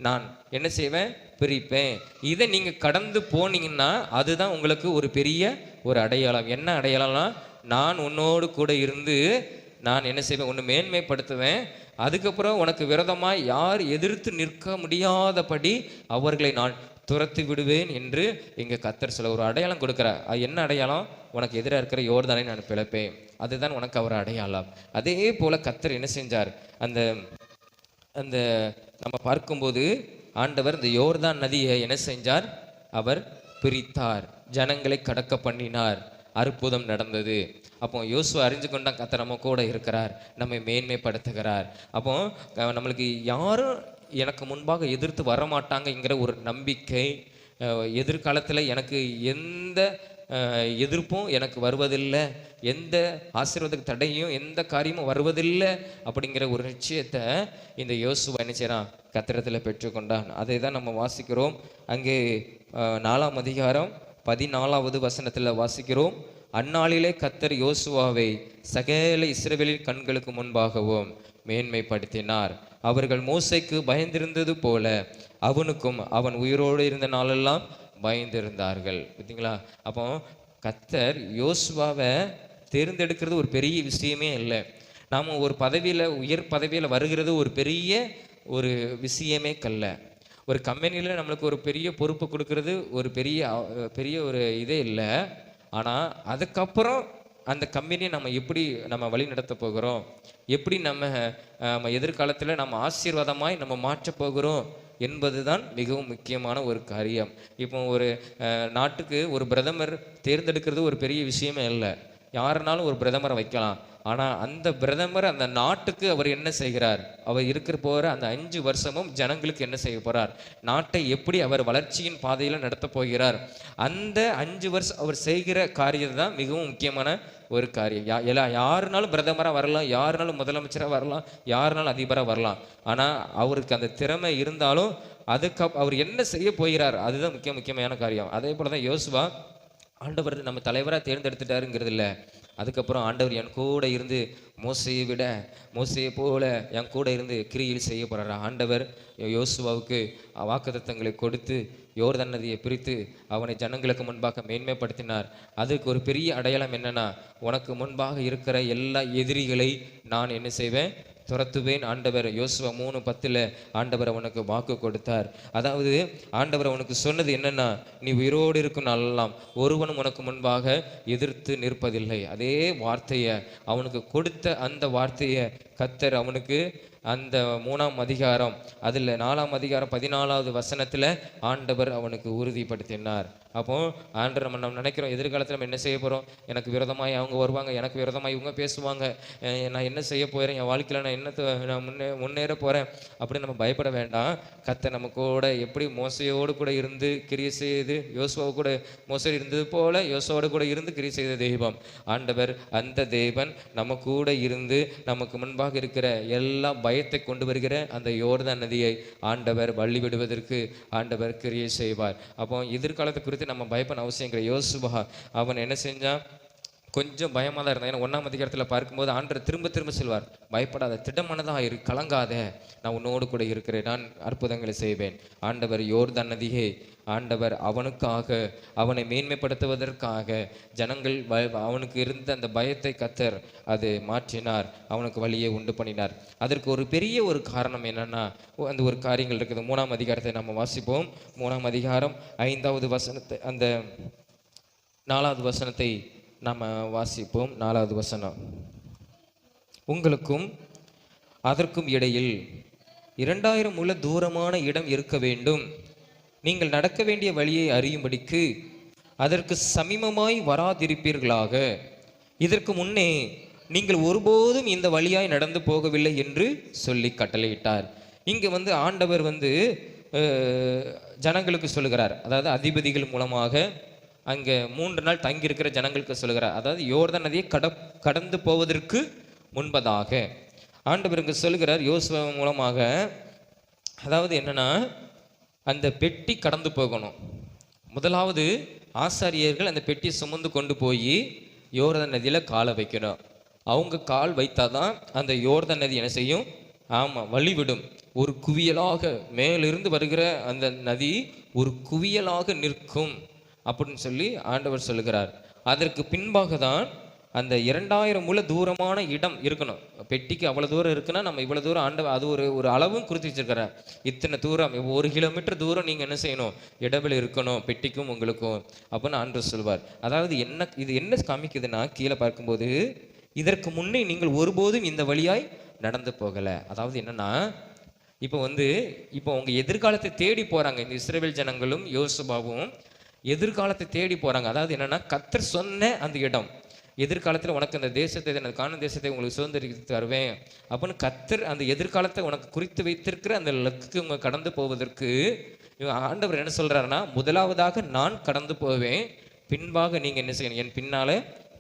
நான் என்ன செய்வேன், பிரிப்பேன். இதை நீங்க கடந்து போனீங்கன்னா அதுதான் உங்களுக்கு ஒரு பெரிய ஒரு அடையாளம். என்ன அடையாளம்னா, நான் உன்னோடு கூட இருந்து நான் என்ன செய்வேன், உன்னை மேன்மைப்படுத்துவேன். அதுக்கப்புறம் உனக்கு விரோதமாய் யார் எதிர்த்து நிற்க முடியாதபடி அவர்களை நான் துரத்தி விடுவேன் என்று இங்கே கர்த்தர் சொல்ல ஒரு அடையாளம் கொடுக்குறார். அது என்ன அடையாளம், உனக்கு எதிராக இருக்கிற யோர்தானை நான் பிளப்பேன், அதுதான் உனக்கு அவர் அடையாளம். அதே போல கர்த்தர் என்ன செஞ்சார், அந்த அந்த நம்ம பார்க்கும்போது ஆண்டவர் இந்த யோர்தான் நதியை என்ன செஞ்சார், அவர் பிரித்தார், ஜனங்களை கடக்க பண்ணினார், அற்புதம் நடந்தது. அப்போ யோசுவா அறிஞ்சு கொண்டா கர்த்தர் நம்ம கூட இருக்கிறார், நம்மை மேன்மைப்படுத்துகிறார். அப்போ நம்மளுக்கு யாரும் எனக்கு முன்பாக எதிர்த்து வரமாட்டாங்கங்கிற ஒரு நம்பிக்கை, எதிர்காலத்தில் எனக்கு எந்த எதிர்ப்பும் எனக்கு வருவதில்லை, எந்த ஆசீர்வாதத்துக்கு தடையும் எந்த காரியமும் வருவதில்லை அப்படிங்கிற ஒரு நிச்சயத்தை இந்த யோசுவா என்ன செய்யறான், கர்த்தரிடத்தில் பெற்றுக்கொண்டான். அதை தான் நம்ம வாசிக்கிறோம். அங்கே 4ஆம் அதிகாரம் 14வது வசனத்தில் வாசிக்கிறோம். அந்நாளிலே கர்த்தர் யோசுவாவை சகல இஸ்ரவேலின் கண்களுக்கு முன்பாகவும் மேன்மைப்படுத்தினார். அவர்கள் மோசேக்கு பயந்திருந்தது போல அவனுக்கும் அவன் உயிரோடு இருந்த நாளெல்லாம் பயந்திருந்தார்கள். பார்த்தீங்களா? அப்போ கர்த்தர் யோசுவாவை தேர்ந்தெடுக்கிறது ஒரு பெரிய விஷயமே இல்லை. நாம் ஒரு பதவியில் உயர் பதவியில் வருகிறது ஒரு பெரிய ஒரு விஷயமே கல்ல. ஒரு கம்பெனியில் நம்மளுக்கு ஒரு பெரிய பொறுப்பு கொடுக்கறது ஒரு பெரிய ஒரு இதே இல்லை. ஆனால் அதுக்கப்புறம் அந்த கம்பெனியை நம்ம எப்படி நம்ம வழி நடத்த போகிறோம், எப்படி நம்ம எதிர்காலத்தில் நம்ம ஆசீர்வாதமாய் நம்ம மாற்றப் போகிறோம் என்பது தான் மிகவும் முக்கியமான ஒரு காரியம். இப்போ ஒரு நாட்டுக்கு ஒரு பிரதமர் தேர்ந்தெடுக்கிறது ஒரு பெரிய விஷயமே இல்லை. யாருனாலும் ஒரு பிரதமரை வைக்கலாம். ஆனால் அந்த பிரதமர் அந்த நாட்டுக்கு அவர் என்ன செய்கிறார், அவர் இருக்கிற போகிற அந்த 5 வருஷமும் ஜனங்களுக்கு என்ன செய்ய போகிறார், நாட்டை எப்படி அவர் வளர்ச்சியின் பாதையில் நடத்த போகிறார், அந்த 5 வருஷம் அவர் செய்கிற காரியம் தான் மிகவும் முக்கியமான ஒரு காரியம். யாருனாலும் பிரதமராக வரலாம், யாருனாலும் முதலமைச்சராக வரலாம், யாருனாலும் அதிபராக வரலாம். ஆனால் அவருக்கு அந்த திறமை இருந்தாலும் அவர் என்ன செய்ய போகிறார், அதுதான் முக்கியமான காரியம். அதே போல தான் யோசுவா ஆண்டவர் நம்ம தலைவராக தேர்ந்தெடுத்துட்டாருங்கிறது இல்லை. அதுக்கப்புறம் ஆண்டவர் என் கூட இருந்து மோசையை போல என் கூட இருந்து கிரியில் செய்ய போகிறார். ஆண்டவர் யோசுவாவுக்கு வாக்குத்தத்தங்களை கொடுத்து யோர்தான் நதியை பிரித்து அவனை ஜனங்களுக்கு முன்பாக மேன்மைப்படுத்தினார். அதுக்கு ஒரு பெரிய அடையாளம் என்னன்னா, உனக்கு முன்பாக இருக்கிற எல்லா எதிரிகளை நான் என்ன செய்வேன், துரத்துவேன். ஆண்டவர் யோசுவா 3:10 ஆண்டவர் அவனுக்கு வாக்கு கொடுத்தார். அதாவது ஆண்டவர் அவனுக்கு சொன்னது என்னன்னா, நீ உயிரோடு இருக்கும் நாளெல்லாம் ஒருவனும் உனக்கு முன்பாக எதிர்த்து நிற்பதில்லை. அதே வார்த்தையை அவனுக்கு கொடுத்த அந்த வார்த்தையை கர்த்தர் அவனுக்கு அந்த 3ஆம் அதிகாரம் அதில் 4ஆம் அதிகாரம் 14வது வசனத்தில் ஆண்டவர் அவனுக்கு உறுதிப்படுத்தினார். அப்போ ஆண்டவர் நம்ம நினைக்கிறோம் எதிர்காலத்தில் நம்ம என்ன செய்ய போகிறோம், எனக்கு விரோதமாய் அவங்க வருவாங்க, எனக்கு விரோதமாய் இவங்க பேசுவாங்க, நான் என்ன செய்ய போகிறேன், என் வாழ்க்கையில் நான் முன்னேற போகிறேன் அப்படின்னு நம்ம பயப்பட வேண்டாம். கர்த்தர் நம்ம கூட எப்படி மோசையோடு கூட இருந்து கிரியை செய்து யோசுவாவோடு கூட மோசை இருந்தது போல யோசுவாவோடு கூட இருந்து கிரியை செய்த தெய்வம் ஆண்டவர். அந்த தேவன் நம்ம கூட இருந்து நமக்கு முன்பாக இருக்கிற எல்லா பயத்தை கொண்டு வருகிற அந்த யோர்தான் நதியை ஆண்டவர் வழி விடுவதற்கு ஆண்டவர் கிரியை செய்வார். அப்போ எதிர்காலத்தை குறித்து நம்ம பயப்பட அவசியம் கிடையாது. யோசுவா அவன் என்ன செஞ்சான், கொஞ்சம் பயமாக தான் இருந்தான். ஏன்னா 1ஆம் அதிகாரத்தில் பார்க்கும்போது ஆண்டவர் திரும்ப சொல்வார், பயப்படாத, திடமானதாக இரு, கலங்காத, நான் உன்னோடு கூட இருக்கிறேன், நான் அற்புதங்களை செய்வேன். ஆண்டவர் யோர்தான் நதியை ஆண்டவர் அவனுக்காக அவனை மேன்மைப்படுத்துவதற்காக ஜனங்கள் அவனுக்கு இருந்த அந்த பயத்தை கர்த்தர் அது மாற்றினார், அவனுக்கு வழியை உண்டு பண்ணினார். அதற்கு ஒரு பெரிய ஒரு காரணம் என்னன்னா, அந்த ஒரு காரியங்கள் இருக்குது. 3ஆம் அதிகாரத்தை நம்ம வாசிப்போம். 3ஆம் அதிகாரம் 5வது வசனத்தை அந்த 4வது வசனத்தை நம்ம வாசிப்போம். 4வது வசனம், உங்களுக்கும் அதற்கும் இடையில் 2000 முழ தூரமான இடம் இருக்க வேண்டும். நீங்கள் நடக்க வேண்டிய வழியை அறியும்படிக்கு அதற்கு சமீபமாய் வராதிருப்பீர்களாக. இதற்கு முன்னே நீங்கள் ஒருபோதும் இந்த வழியாய் நடந்து போகவில்லை என்று சொல்லி கட்டளையிட்டார். இங்கே ஆண்டவர் ஜனங்களுக்கு சொல்லுகிறார், அதாவது அதிபதிகள் மூலமாக அங்கே 3 நாள் தங்கியிருக்கிற ஜனங்களுக்கு சொல்லுகிறார். அதாவது யோர்தான் நதியை கடந்து போவதற்கு முன்பதாக ஆண்டவருக்கு சொல்லுகிறார் யோசுவா மூலமாக. அதாவது என்னன்னா, அந்த பெட்டி கடந்து போகணும். முதலாவது ஆசாரியர்கள் அந்த பெட்டியை சுமந்து கொண்டு போய் யோர்தான் நதியில் காலை வைக்கணும். அவங்க கால் வைத்தாதான் அந்த யோர்தான் நதி என்ன செய்யும்? ஆமாம், வழிவிடும். ஒரு குவியலாக மேலிருந்து வருகிற அந்த நதி ஒரு குவியலாக நிற்கும் அப்படின்னு சொல்லி ஆண்டவர் சொல்லுகிறார். அதற்கு பின்பாக தான் அந்த 2000 முழ தூரமான இடம் இருக்கணும். பெட்டிக்கு அவ்வளோ தூரம் இருக்குன்னா நம்ம இவ்வளோ தூரம் ஆண்டவர் அது ஒரு அளவும் குறித்து வச்சிருக்கிறார். இத்தனை தூரம் 1 கிலோமீட்டர் தூரம் நீங்கள் என்ன செய்யணும்? இடைவெளி இருக்கணும் பெட்டிக்கும் உங்களுக்கும் அப்படின்னு ஆண்டவர் சொல்வார். அதாவது இது என்ன காமிக்குதுன்னா, கீழே பார்க்கும்போது இதற்கு முன்னே நீங்கள் ஒருபோதும் இந்த வழியாய் நடந்து போகலை. அதாவது என்னன்னா, இப்போ உங்க எதிர்காலத்தை தேடி போறாங்க. இந்த இஸ்ரவேல் ஜனங்களும் யோசுவாவும் எதிர்காலத்தை தேடி போறாங்க. அதாவது என்னன்னா, கர்த்தர் சொன்ன அந்த இடம், எதிர்காலத்தில் உனக்கு அந்த தேசத்தை, அந்த கானான் தேசத்தை உங்களுக்கு சுதந்திரித்து தருவேன் அப்படின்னு கர்த்தர் அந்த எதிர்காலத்தை உனக்கு குறித்து வைத்திருக்கிற அந்த லக்கு உங்க கடந்து போவதற்கு ஆண்டவர் என்ன சொல்றாருன்னா, முதலாவதாக நான் கடந்து போவேன், பின்பாக நீங்க என்ன செய்யணும்? என் பின்னால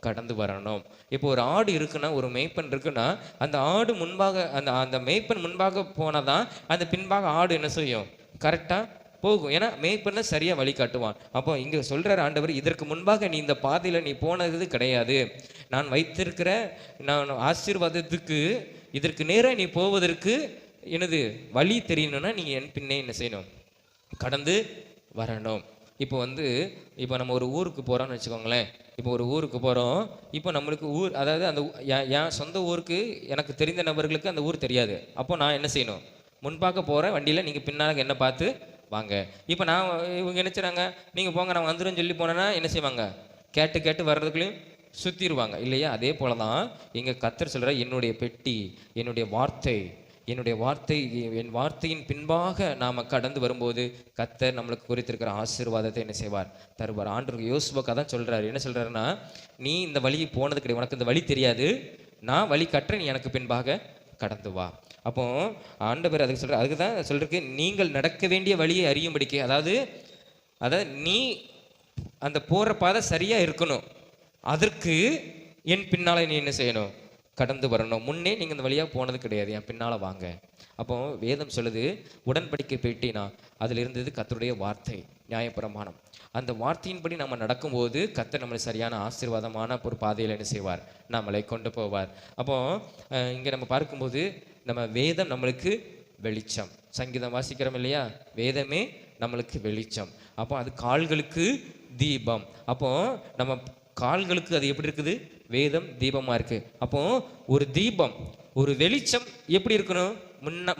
கடந்து வரணும். இப்போ ஒரு ஆடு இருக்குன்னா, ஒரு மேய்ப்பன் இருக்குன்னா, அந்த ஆடு முன்பாக அந்த மேய்ப்பன் முன்பாக போனாதான் அந்த பின்பாக ஆடு என்ன செய்யும்? கரெக்டாக போகும். ஏன்னா மேய்ப்பனை சரியாக வழி காட்டுவான். அப்போ இங்கே சொல்கிறார் ஆண்டவர், இதற்கு முன்பாக நீ இந்த பாதையில் நீ போனது கிடையாது. நான் வைத்திருக்கிற ஆசீர்வாதத்துக்கு இதற்கு நேராக நீ போவதற்கு எனது வழி தெரியணும்னா நீ என் பின்னே என்ன செய்யணும்? கடந்து வரணும். இப்போ நம்ம ஒரு ஊருக்கு போகிறோம்னு வச்சுக்கோங்களேன். இப்போ ஒரு ஊருக்கு போகிறோம். இப்போ நம்மளுக்கு அதாவது அந்த என் சொந்த ஊருக்கு எனக்கு தெரிந்த நபர்களுக்கு அந்த ஊர் தெரியாது. அப்போ நான் என்ன செய்யணும்? முன்பாக போகிறேன் வண்டியில், நீங்கள் பின்னால் என்ன பார்த்து வாங்க. இப்போ இவங்க என்ன செய்கிறாங்க? நீங்கள் போங்க நான் வந்துடும் சொல்லி போனேன்னா என்ன செய்வாங்க? கேட்டு வர்றதுக்குள்ளேயும் சுற்றிடுவாங்க இல்லையா? அதே போல தான் இங்கே கர்த்தர் சொல்கிற, என்னுடைய பெட்டி, என்னுடைய வார்த்தை, என் வார்த்தையின் பின்பாக நாம் கடந்து வரும்போது கர்த்தர் நம்மளுக்கு குறித்திருக்கிற ஆசீர்வாதத்தை என்ன செய்வார்? தருவார். ஆண்டவர் யோசுவாக்கு தான் சொல்கிறார். என்ன சொல்கிறாருன்னா, நீ இந்த வழியை போனது கிடையாது, உனக்கு இந்த வழி தெரியாது, நான் வழி கட்டுறேன், நீ எனக்கு பின்பாக கடந்து வா. அப்போ ஆண்டவர் அதுக்கு சொல்கிறார். அதுக்கு தான் சொல்றதுக்கு, நீங்கள் நடக்க வேண்டிய வழியை அறியும்படிக்கு, அதாவது நீ அந்த போகிற பாதை சரியாக இருக்கணும், அதற்கு என் பின்னால் நீ என்ன செய்யணும்? கடந்து வரணும். முன்னே நீங்கள் இந்த வழியாக போனது கிடையாது, என் பின்னால் வாங்க. அப்போ வேதம் சொல்லுது, உடன்படிக்கை பெட்டினா அதில் இருந்தது கர்த்தருடைய வார்த்தை, நியாயப்பிரமாணம். அந்த வார்த்தையின்படி நம்ம நடக்கும்போது கர்த்தர் நம்மளை சரியான ஆசீர்வாதமான ஒரு பாதையில் என்ன செய்வார்? நம்மளை கொண்டு போவார். அப்போ இங்கே நம்ம பார்க்கும்போது நம்ம வேதம் நம்மளுக்கு வெளிச்சம். சங்கீதம் வாசிக்கிறோம் இல்லையா? வேதமே நம்மளுக்கு வெளிச்சம். அப்போ அது கால்களுக்கு தீபம். அப்போ நம்ம கால்களுக்கு அது எப்படி இருக்குது? வேதம் தீபமாக இருக்குது. அப்போ ஒரு தீபம், ஒரு வெளிச்சம் எப்படி இருக்கணும்?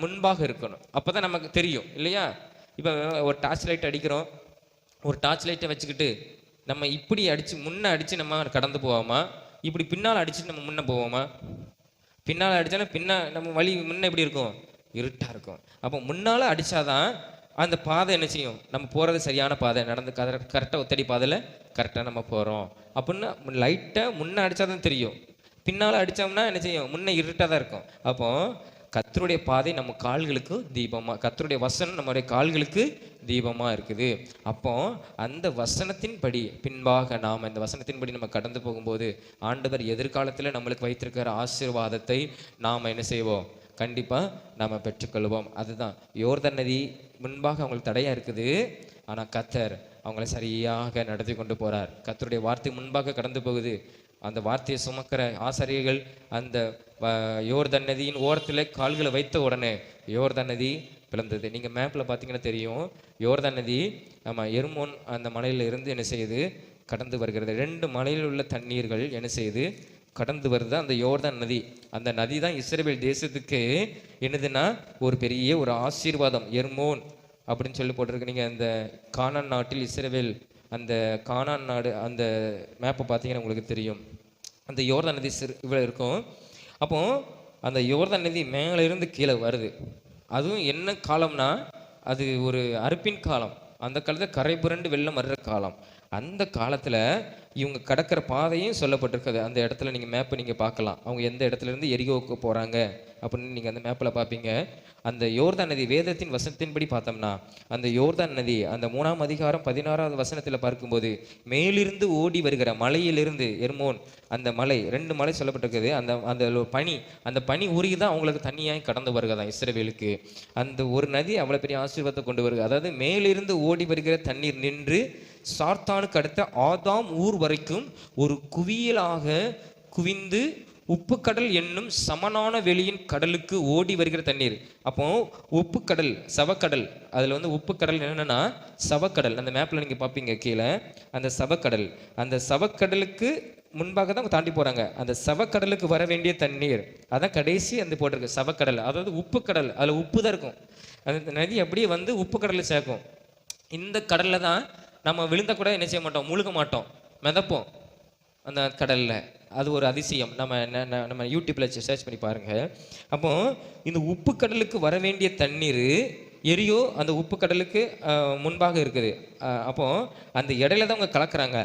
முன்பாக இருக்கணும். அப்போ தான் நமக்கு தெரியும் இல்லையா? இப்போ ஒரு டார்ச் லைட் அடிக்கிறோம். ஒரு டார்ச் லைட்டை வச்சுக்கிட்டு நம்ம இப்படி முன்னே அடித்து நம்ம கடந்து போவோமா? இப்படி பின்னால் அடிச்சுட்டு நம்ம முன்னே போவோமா? பின்னால் அடித்தாலும் நம்ம வழி முன்னே எப்படி இருக்கும்? இருட்டாக இருக்கும். அப்போ முன்னால் அடித்தாதான் அந்த பாதை என்ன செய்யும்? நம்ம போகிறது சரியான பாதை, நடந்து கரெக்டாக ஒத்தடி பாதையில் கரெக்டாக நம்ம போகிறோம் அப்படின்னு லைட்டை முன்னே அடித்தா தான் தெரியும். பின்னால் அடித்தோம்னா என்ன செய்யும்? முன்னே இருட்டாக தான் இருக்கும். அப்போ கர்த்தருடைய பாதை நம்ம கால்களுக்கு தீபமாக, கர்த்தருடைய வசனம் நம்முடைய கால்களுக்கு தீபமாக இருக்குது. அப்போ அந்த வசனத்தின்படி பின்பாக நாம் இந்த வசனத்தின்படி நம்ம கடந்து போகும்போது ஆண்டவர் எதிர்காலத்தில் நம்மளுக்கு வைத்திருக்கிற ஆசீர்வாதத்தை நாம் என்ன செய்வோம்? கண்டிப்பாக நாம் பெற்றுக்கொள்வோம். அதுதான் யோர்தான் நதி முன்பாக அவங்களுக்கு தடையாக இருக்குது, ஆனால் கர்த்தர் அவங்கள சரியாக நடத்தி கொண்டு போகிறார். கர்த்தருடைய வார்த்தை முன்பாக கடந்து போகுது. அந்த வார்த்தையை சுமக்கிற ஆசாரியர்கள் அந்த யோர்தான் நதியின் ஓரத்தில் கால்களை வைத்த உடனே யோர்தான் நதி பிளந்தது. நீங்கள் மேப்பில் பார்த்தீங்கன்னா தெரியும், யோர்தான் நதி நம்ம எர்மோன் அந்த மலையில் இருந்து என்ன செய்யுது? கடந்து வருகிறது. 2 மலையில் உள்ள தண்ணீர்கள் என்ன செய்யுது? கடந்து வருது அந்த யோர்தான் நதி. அந்த நதி தான் இஸ்ரவேல் தேசத்துக்கு என்னதுன்னா ஒரு பெரிய ஒரு ஆசீர்வாதம். எர்மோன் அப்படின்னு சொல்லி போட்டிருக்கு. நீங்கள் அந்த கானான் நாட்டில் இஸ்ரவேல், அந்த கானான் நாடு அந்த மேப்பை பார்த்தீங்கன்னா உங்களுக்கு தெரியும். அந்த யோர்தான் நதி இவ்வளோ இருக்கும். அப்போ அந்த யோர்தான் நதி மேலே இருந்து கீழே வருது. அதுவும் என்ன காலம்னா அது ஒரு அறுப்பின் காலம். அந்த காலத்தில் கரை புரண்டு வெள்ளம் வர்ற காலம். அந்த காலத்தில் இவங்க கடக்கிற பாதையும் சொல்லப்பட்டிருக்குது. அந்த இடத்துல நீங்கள் மேப்பை நீங்கள் பார்க்கலாம். அவங்க எந்த இடத்துல இருந்து எரிகோவுக்கு போகிறாங்க அப்படின்னு நீங்கள் அந்த மேப்பில் பார்ப்பீங்க. அந்த யோர்தான் நதி வேதத்தின் வசனத்தின்படி பார்த்தோம்னா அந்த யோர்தான் நதி அந்த 3ஆம் அதிகாரம் 16வது வசனத்தில் பார்க்கும்போது மேலிருந்து ஓடி வருகிற மலையிலிருந்து எர்மோன் அந்த மலை 2 மலை சொல்லப்பட்டிருக்குது. அந்த அந்த பனி உருகி தான் அவங்களுக்கு தண்ணியாய் கடந்து வருகிறதா இஸ்ரவேலுக்கு. அந்த ஒரு நதி அவ்வளோ பெரிய ஆசீர்வாதத்தை கொண்டு வருது. அதாவது மேலிருந்து ஓடி வருகிற தண்ணீர் நின்று சார்த்தானுக்கு அடுத்த ஆதாம் ஊர் வரைக்கும் ஒரு குவியலாக குவிந்து உப்பு கடல் என்னும் சமனான வெளியின் கடலுக்கு ஓடி வருகிற தண்ணீர். அப்போ உப்பு கடல் சவக்கடல், அதில் வந்து உப்பு கடல் என்னன்னா சவக்கடல். அந்த மேப்பில் நீங்கள் பார்ப்பீங்க கீழே அந்த சவக்கடல். அந்த சவக்கடலுக்கு முன்பாக தான் தாண்டி போகிறாங்க. அந்த சவக்கடலுக்கு வர வேண்டிய தண்ணீர் அதான் கடைசி அந்த போட்டிருக்கு சவக்கடல். அதாவது உப்பு கடல், அதில் உப்பு தான் இருக்கும். அந்த நதி அப்படியே வந்து உப்பு கடலில் சேர்க்கும். இந்த கடலில் தான் நம்ம விழுந்த கூட என்ன செய்ய மாட்டோம், முழுக மாட்டோம், மிதப்போம் அந்த கடலில். அது ஒரு அதிசயம். நம்ம யூடியூப்பில் சர்ச் பண்ணி பாருங்கள். அப்போ இந்த உப்பு கடலுக்கு வர வேண்டிய தண்ணீர் எரியோ அந்த உப்பு கடலுக்கு முன்பாக இருக்குது. அப்போது அந்த இடையில தான் அவங்க கலக்கிறாங்க.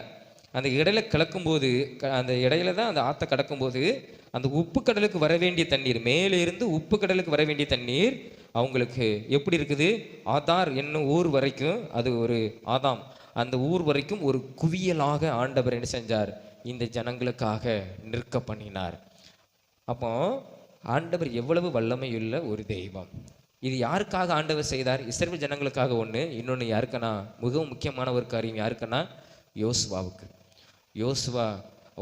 அந்த இடையில கலக்கும்போது அந்த இடையில தான் அந்த ஆற்றை கடக்கும்போது அந்த உப்பு கடலுக்கு வர வேண்டிய தண்ணீர், மேலே இருந்து உப்பு கடலுக்கு வர வேண்டிய தண்ணீர் அவங்களுக்கு எப்படி இருக்குது, ஆதார் என்னும் ஊர் வரைக்கும், அது ஒரு ஆதாம் அந்த ஊர் வரைக்கும் ஒரு குவியலாக ஆண்டவர் என்ன செஞ்சார், இந்த ஜனங்களுக்காக நிற்க பண்ணினார். அப்போ ஆண்டவர் எவ்வளவு வல்லமையுள்ள ஒரு தெய்வம். இது யாருக்காக ஆண்டவர் செய்தார்? இஸ்ரவேல் ஜனங்களுக்காக ஒன்று. இன்னொன்று யாருக்குன்னா மிகவும் முக்கியமான ஒரு காரியம் யாருக்குன்னா யோசுவாவுக்கு. யோசுவா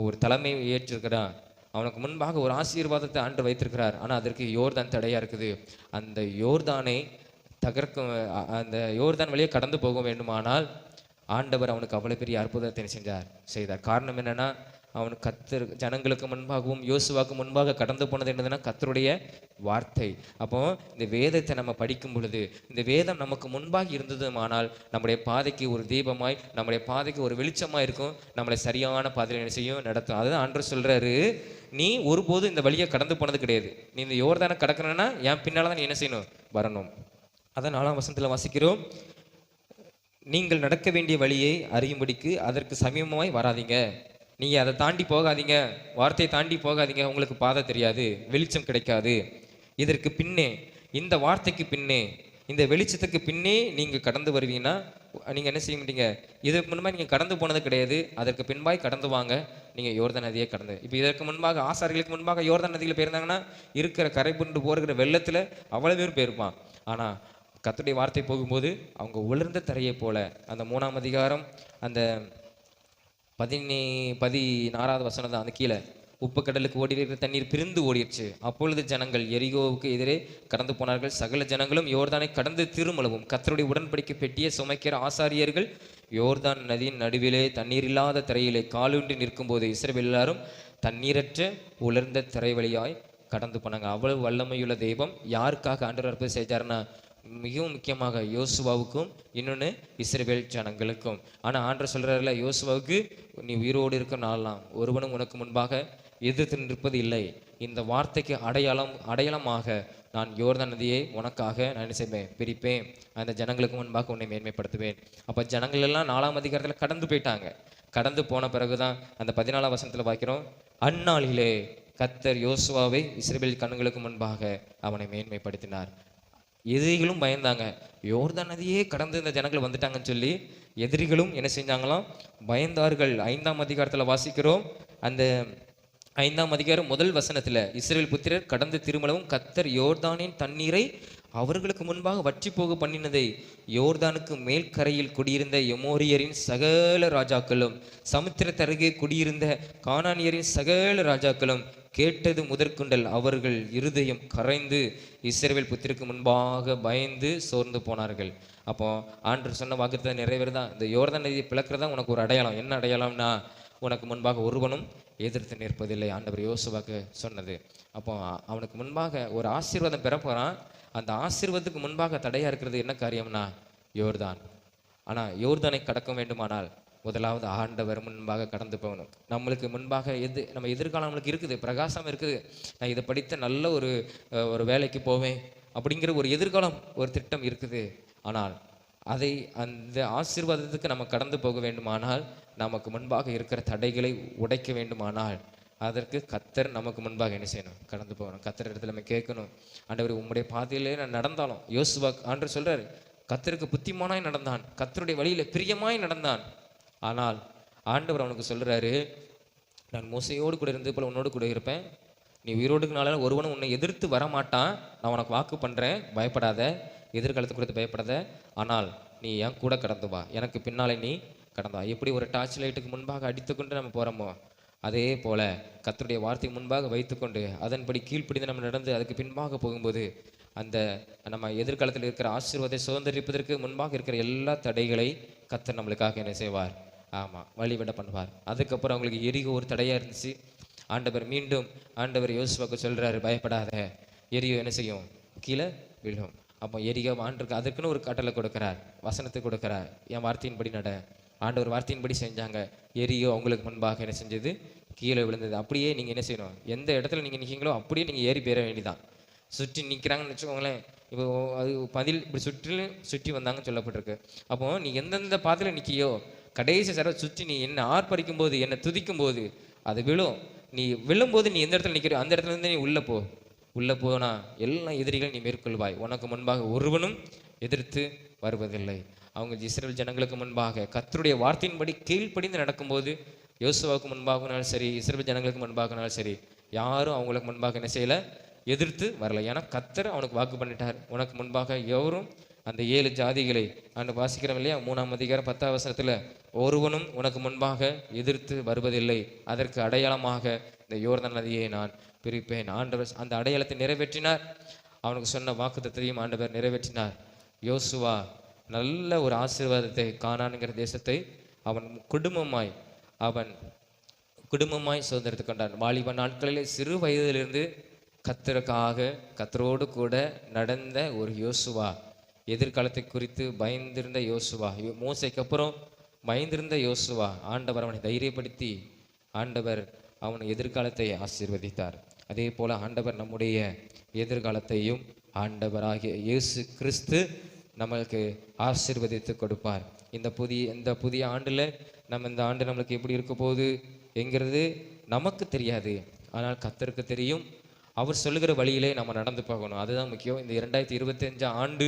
ஒரு தலைமையை ஏற்றிருக்கிறான். அவனுக்கு முன்பாக ஒரு ஆசீர்வாதத்தை ஆண்டு வைத்திருக்கிறார். ஆனால் அதற்கு யோர்தான் தடையாக இருக்குது. அந்த யோர்தானை தகர்க்கும், அந்த யோர்தான் வழியே கடந்து போக வேண்டுமானால் ஆண்டவர் அவனுக்கு அவ்வளோ பெரிய அற்புதத்தை செய்தார். காரணம் என்னன்னா, அவன் ஜனங்களுக்கு முன்பாகவும் யோசுவாக்கு முன்பாக கடந்து போனது என்னதுன்னா கர்த்தருடைய வார்த்தை. அப்போ இந்த வேதத்தை நம்ம படிக்கும் பொழுது இந்த வேதம் நமக்கு முன்பாக இருந்ததுமானால் நம்முடைய பாதைக்கு ஒரு தீபமாய், நம்முடைய பாதைக்கு ஒரு வெளிச்சமாக இருக்கும், நம்மளை சரியான பாதையில் என்ன செய்யும், நடத்தும். அதுதான் ஆண்டவர் சொல்றாரு, நீ ஒருபோதும் இந்த வழியை கடந்து போனது கிடையாது. நீ இந்த யோர்தானை கடக்கணும்னா என் பின்னால தான் நீ என்ன செய்யணும், வரணும். அதான் 4ஆம் வசனத்தில் வாசிக்கிறோம், நீங்கள் நடக்க வேண்டிய வழியை அறியும்படிக்கு அதற்கு சமீபமாய் வராதீங்க. நீங்கள் அதை தாண்டி போகாதீங்க, வார்த்தையை தாண்டி போகாதீங்க, உங்களுக்கு பாதை தெரியாது, வெளிச்சம் கிடைக்காது. இதற்கு பின்னே, இந்த வார்த்தைக்கு பின்னே, இந்த வெளிச்சத்துக்கு பின்னே நீங்கள் கடந்து வருவீங்கன்னா நீங்கள் என்ன செய்ய மாட்டீங்க, இதற்கு முன்பாக நீங்கள் கடந்து போனது கிடையாது, அதற்கு பின்பாய் கடந்து வாங்க, நீங்கள் யோர்தான் நதியை கடந்து. இப்போ இதற்கு முன்பாக ஆசாரிகளுக்கு முன்பாக யோர்தான் நதியில் போயிருந்தாங்கன்னா இருக்கிற கரை புரண்டு போகிற வெள்ளத்தில் அவ்வளோ பேர் போயிருப்பான். ஆனால் கர்த்தருடைய வார்த்தை போகும்போது அவங்க உலர்ந்த தரையை போல, அந்த 3ஆம் அதிகாரம் அந்த 16வது வசனம் தான், அந்த கீழே உப்பு கடலுக்கு ஓடி இருக்கிற தண்ணீர் பிரிந்து ஓடிடுச்சு. அப்பொழுது ஜனங்கள் எரிகோவுக்கு எதிரே கடந்து போனார்கள். சகல ஜனங்களும் யோர்தானை கடந்து திருமளவும் கர்த்தருடைய உடன்படிக்கை பெட்டியை சுமைக்கிற ஆசாரியர்கள் யோர்தான் நதியின் நடுவிலே தண்ணீர் இல்லாத திரையிலே காலூன்றி நிற்கும் போது இஸ்ரவேல் எல்லாரும் தண்ணீரற்ற உலர்ந்த திரை வழியாய் கடந்து போனாங்க. அவ்வளவு வல்லமையுள்ள தெய்வம் யாருக்காக ஆண்டவர் அற்புதம் செஞ்சாருன்னா மிகவும் முக்கியமாக யோசுவாவுக்கும் இன்னொன்று இஸ்ரவேல் ஜனங்களுக்கும். ஆனால் ஆண்டவர் சொல்கிறாருல, யோசுவாவுக்கு நீ உயிரோடு இருக்க நாளெல்லாம் ஒருவனும் உனக்கு முன்பாக எதிர்த்து நிற்பது இல்லை. இந்த வார்த்தைக்கு அடையாளமாக நான் யோர்தான் நதியை உனக்காக நான் என்ன செய்வேன், பிரிப்பேன், அந்த ஜனங்களுக்கு முன்பாக உன்னை மேன்மைப்படுத்துவேன். அப்போ ஜனங்கள் எல்லாம் 4ஆம் அதிகாரத்தில் கடந்து போயிட்டாங்க. கடந்து போன பிறகுதான் அந்த 14ஆம் வசனத்தில் பார்க்கிறோம், அந்நாளிலே கர்த்தர் யோசுவாவை இஸ்ரவேல் கண்களுக்கு முன்பாக அவனை மேன்மைப்படுத்தினார். எதிரிகளும் பயந்தாங்க. யோர்தான் நதியே கடந்து இந்த ஜனங்கள் வந்துட்டாங்கன்னு சொல்லி எதிரிகளும் என்ன செஞ்சாங்களாம், பயந்தார்கள். 5ஆம் அதிகாரத்தில் வாசிக்கிறோம், அந்த 5ஆம் அதிகாரம் 1 வசனத்தில் இஸ்ரவேல் புத்திரர் கடந்து திருமளவும் கர்த்தர் யோர்தானின் தண்ணீரை அவர்களுக்கு முன்பாக வற்றி போக பண்ணினதை யோர்தானுக்கு மேல் கரையில் குடியிருந்த எமோரியரின் சகல ராஜாக்களும் சமுத்திரத்தருகே குடியிருந்த கானானியரின் சகல ராஜாக்களும் கேட்டது முதற்கொண்டல் அவர்கள் இருதயம் கரைந்து இஸ்ரவேல் புத்திரருக்கு முன்பாக பயந்து சோர்ந்து போனார்கள். அப்போ ஆண்டவர் சொன்ன வாக்குத்தத்தம் நிறைவேறுதான். இந்த யோர்தான் நதியை பிளக்கிறதா உனக்கு ஒரு அடையாளம். என்ன அடையாளம்னா, உனக்கு முன்பாக ஒருவனும் எதிர்த்து நிற்பதில்லை, ஆண்டவர் யோசுவாக்கு சொன்னது. அப்போ அவனுக்கு முன்பாக ஒரு ஆசீர்வாதம் பெற போகிறான். அந்த ஆசீர்வாதத்துக்கு முன்பாக தடையாக இருக்கிறது என்ன காரியம்னா யோர்தான். ஆனால் யோர்தானை கடக்க வேண்டுமானால் முதலாவது ஆண்டவர் முன்பாக கடந்து போகணும். நம்மளுக்கு முன்பாக நம்ம எதிர்காலம் நம்மளுக்கு இருக்குது, பிரகாசம் இருக்குது. நான் இதை படித்த நல்ல ஒரு வேலைக்கு போவேன், அப்படிங்கிற ஒரு எதிர்காலம், ஒரு திட்டம் இருக்குது. ஆனால் அதை அந்த ஆசீர்வாதத்துக்கு நம்ம கடந்து போக வேண்டுமானால், நமக்கு முன்பாக இருக்கிற தடைகளை உடைக்க வேண்டுமானால், அதற்கு கர்த்தர் நமக்கு முன்பாக என்ன செய்யணும்? கடந்து போகணும். கர்த்தர் இடத்துல நம்ம கேட்கணும், ஆண்டவர் உம்முடைய பாதையிலே நான் நடந்தாலும், யோசுவா ஆண்டவர் சொல்றாரு, கர்த்தருக்கு புத்திமானாய் நடந்தான், கர்த்தருடைய வழியில பிரியமாய் நடந்தான். ஆனால் ஆண்டவர் அவனுக்கு சொல்றாரு, நான் மோசையோடு கூட இருந்தது போல உன்னோடு கூட இருப்பேன், நீ உயிரோடுனால ஒருவனும் உன்னை எதிர்த்து வரமாட்டான், நான் உனக்கு வாக்கு பண்றேன், பயப்படாத, எதிர்காலத்தை குறித்து பயப்படாத, ஆனால் நீ என் கூட கடந்து வா, எனக்கு பின்னாலே நீ கடந்து வா. எப்படி ஒரு டார்ச் லைட்டுக்கு முன்பாக அடித்துக்கொண்டு நம்ம போறோமோ, அதே போல கர்த்தருடைய வார்த்தை முன்பாக வைத்துக்கொண்டு அதன்படி கீழ்ப்பிடிந்து நம்ம நடந்து அதுக்கு பின்பாக போகும்போது, அந்த நம்ம எதிர்காலத்தில் இருக்கிற ஆசீர்வாதத்தை சுதந்திரிப்பதற்கு முன்பாக இருக்கிற எல்லா தடைகளை கர்த்தர் நம்மளுக்காக என்ன செய்வார்? வழிவிட பண்ணுவார். அதுக்கப்புறம் அவங்களுக்கு எரிகோ ஒரு தடையா இருந்துச்சு. மீண்டும் ஆண்டவர் யோசுவாக்கு சொல்றாரு, பயப்படாத, எரிகோ என்ன செய்யும்? கீழே விழும். அப்போ எரிகோ ஆண்டுக்கு அதற்குன்னு ஒரு கட்டளை கொடுக்கிறார், வசனத்தை கொடுக்கிறார், என் வார்த்தையின்படி நட. ஆண்டவர் வார்த்தையின்படி செஞ்சாங்க. எரிகோ அவங்களுக்கு முன்பாக என்ன செஞ்சது? கீழே விழுந்தது. அப்படியே நீங்க என்ன செய்யணும்? எந்த இடத்துல நீங்க நிற்கீங்களோ அப்படியே நீங்க ஏறி போயிட வேண்டிதான். சுற்றி நிற்கிறாங்கன்னு வச்சுக்கோங்களேன், இப்போ அது பதில் இப்படி சுற்றி வந்தாங்கன்னு சொல்லப்பட்டிருக்கு. அப்போ நீ எந்தெந்த பாதையில் நிற்கியோ, கடைசி சர சுற்றி நீ என்ன ஆர்ப்பரிக்கும் போது, என்னை துதிக்கும் போது அது விழும். நீ விழும்போது நீ எந்த இடத்துல நிற்கிறியோ அந்த இடத்துல இருந்து நீ உள்ள போனா எல்லா எதிரிகளும் நீ மேற்கொள்வாய். உனக்கு முன்பாக ஒருவனும் எதிர்த்து வருவதில்லை. அவங்க இஸ்ரவேல் ஜனங்களுக்கு முன்பாக கர்த்தருடைய வார்த்தையின்படி கீழ்ப்படிந்து நடக்கும்போது, யோசுவாவுக்கு முன்பாகனாலும் சரி, இஸ்ரவேல் ஜனங்களுக்கு முன்பாகனாலும் சரி, யாரும் அவங்களுக்கு முன்பாக என்ன செய்யல? எதிர்த்து வரல. ஏன்னா கர்த்தர் அவனுக்கு வாக்கு பண்ணிட்டார், உனக்கு முன்பாக எவரும் அந்த 7 ஜாதிகளை வாசிக்கிறோம் இல்லையா? 3ஆம் அதிகாரம் 10ஆம் வசனத்துல, ஒருவனும் உனக்கு முன்பாக எதிர்த்து வருவதில்லை, அதற்கு அடையாளமாக இந்த யோர்தான் நதியை நான் பிரிப்பேன். ஆண்டவர் அந்த அடையாளத்தை நிறைவேற்றினார். அவனுக்கு சொன்ன வாக்குத்தத்தையும் ஆண்டவர் நிறைவேற்றினார். யோசுவா நல்ல ஒரு ஆசீர்வாதத்தை, கானான்கிற தேசத்தை அவன் குடும்பமாய் சுதந்திரத்து கொண்டான். வாலிப நாட்களிலே சிறு வயதிலிருந்து கர்த்தரோடு கூட நடந்த ஒரு யோசுவா, எதிர்காலத்தை குறித்து பயந்திருந்த யோசுவா, மோசைக்கு அப்புறம் பயந்திருந்த யோசுவா, ஆண்டவர் அவனை தைரியப்படுத்தி ஆண்டவர் அவன் எதிர்காலத்தை ஆசீர்வதித்தார். அதே போல ஆண்டவர் நம்முடைய எதிர்காலத்தையும் ஆண்டவராகிய இயேசு கிறிஸ்து நம்மளுக்கு ஆசீர்வதித்து கொடுப்பார். இந்த புதிய ஆண்டுல இந்த ஆண்டு நம்மளுக்கு எப்படி இருக்க போகுது என்கிறது நமக்கு தெரியாது, ஆனால் கர்த்தருக்கு தெரியும். அவர் சொல்லுகிற வழியிலே நம்ம நடந்து போகணும், அதுதான் முக்கியம். இந்த 2025 ஆண்டு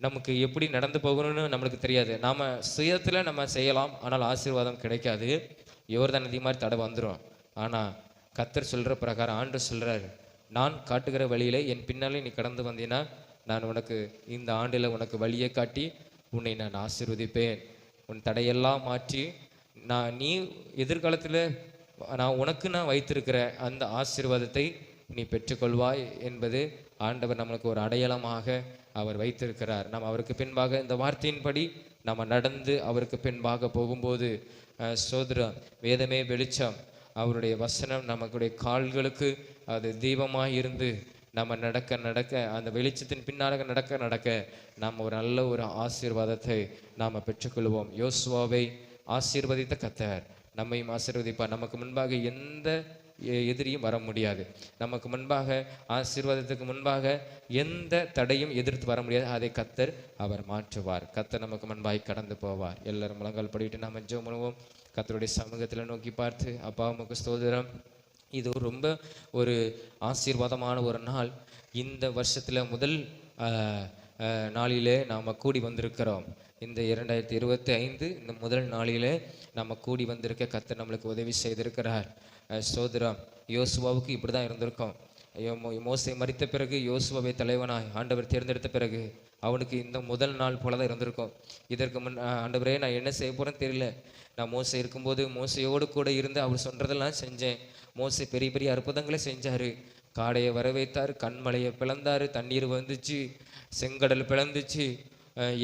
நமக்கு எப்படி நடந்து போகணும்னு நம்மளுக்கு தெரியாது. நாம சுயத்துல நம்ம செய்யலாம், ஆனால் ஆசீர்வாதம் கிடைக்காது. யோர்தான் நதி மாதிரி தடை வந்துடும். ஆனா கர்த்தர் சொல்ற பிரகாரம் ஆண்டு சொல்றாரு, நான் காட்டுகிற வழியிலே என் பின்னாலே நீ கடந்து வந்தீன்னா, நான் உனக்கு இந்த ஆண்டில் உனக்கு வழியை காட்டி உன்னை நான் ஆசீர்வதிப்பேன். உன் தடையெல்லாம் மாற்றி நீ எதிர்காலத்தில் நான் வைத்திருக்கிற அந்த ஆசீர்வாதத்தை நீ பெற்றுக்கொள்வாய் என்பது ஆண்டவர் நம்மளுக்கு ஒரு அடையாளமாக அவர் வைத்திருக்கிறார். நாம் அவருக்கு பின்பாக இந்த வார்த்தையின்படி நம்ம நடந்து அவருக்கு பின்பாக போகும்போது, சோதரம் வேதமே வெளிச்சம், அவருடைய வசனம் நமக்குடைய கால்களுக்கு அது தீபமாய் இருந்து நம்ம நடக்க அந்த வெளிச்சத்தின் பின்னாக நடக்க நாம் ஒரு நல்ல ஒரு ஆசீர்வாதத்தை நாம் பெற்றுக்கொள்வோம். யோசுவாவை ஆசீர்வதித்த கர்த்தர் நம்மையும் ஆசீர்வதிப்பார். நமக்கு முன்பாக எந்த எதிரியும் வர முடியாது. நமக்கு முன்பாக ஆசீர்வாதத்துக்கு முன்பாக எந்த தடையும் எதிர்த்து வர முடியாது. அதை கர்த்தர் அவர் மாற்றுவார். கர்த்தர் நமக்கு முன்பாக கடந்து போவார். எல்லாரும் முழங்கால் படிவிட்டு நாம் ஜெபம் பண்ணுவோம். கர்த்தருடைய சமூகத்தில் நோக்கி பார்த்து, அப்பா உமக்கு ஸ்தோத்திரம், இது ரொம்ப ஒரு ஆசீர்வாதமான ஒரு நாள். இந்த வருஷத்துல முதல் நாளிலே நாம் கூடி வந்திருக்கிறோம். இந்த 2025 இந்த முதல் நாளிலே நம்ம கூடி வந்திருக்க கர்த்தர் நம்மளுக்கு உதவி செய்திருக்கிறார். சோதரம் யோசுவாவுக்கு இப்படி தான் இருந்திருக்கும். மோசே மரித்த பிறகு யோசுவாவை தலைவனாய் ஆண்டவர் தேர்ந்தெடுத்த பிறகு அவனுக்கு இந்த முதல் நாள் போல தான் இருந்திருக்கும். இதற்கு முன் ஆண்டவரே நான் என்ன செய்ய போறேன்னு தெரியல, நான் மோசே இருக்கும்போது மோசையோடு கூட இருந்து அவர் சொல்றதெல்லாம் செஞ்சேன். மோசே பெரிய பெரிய அற்புதங்களை செஞ்சாரு. காடையை வர வைத்தார், கண்மலையை பிளந்தாரு, தண்ணீர் வந்துச்சு, செங்கடல் பிளந்துச்சு,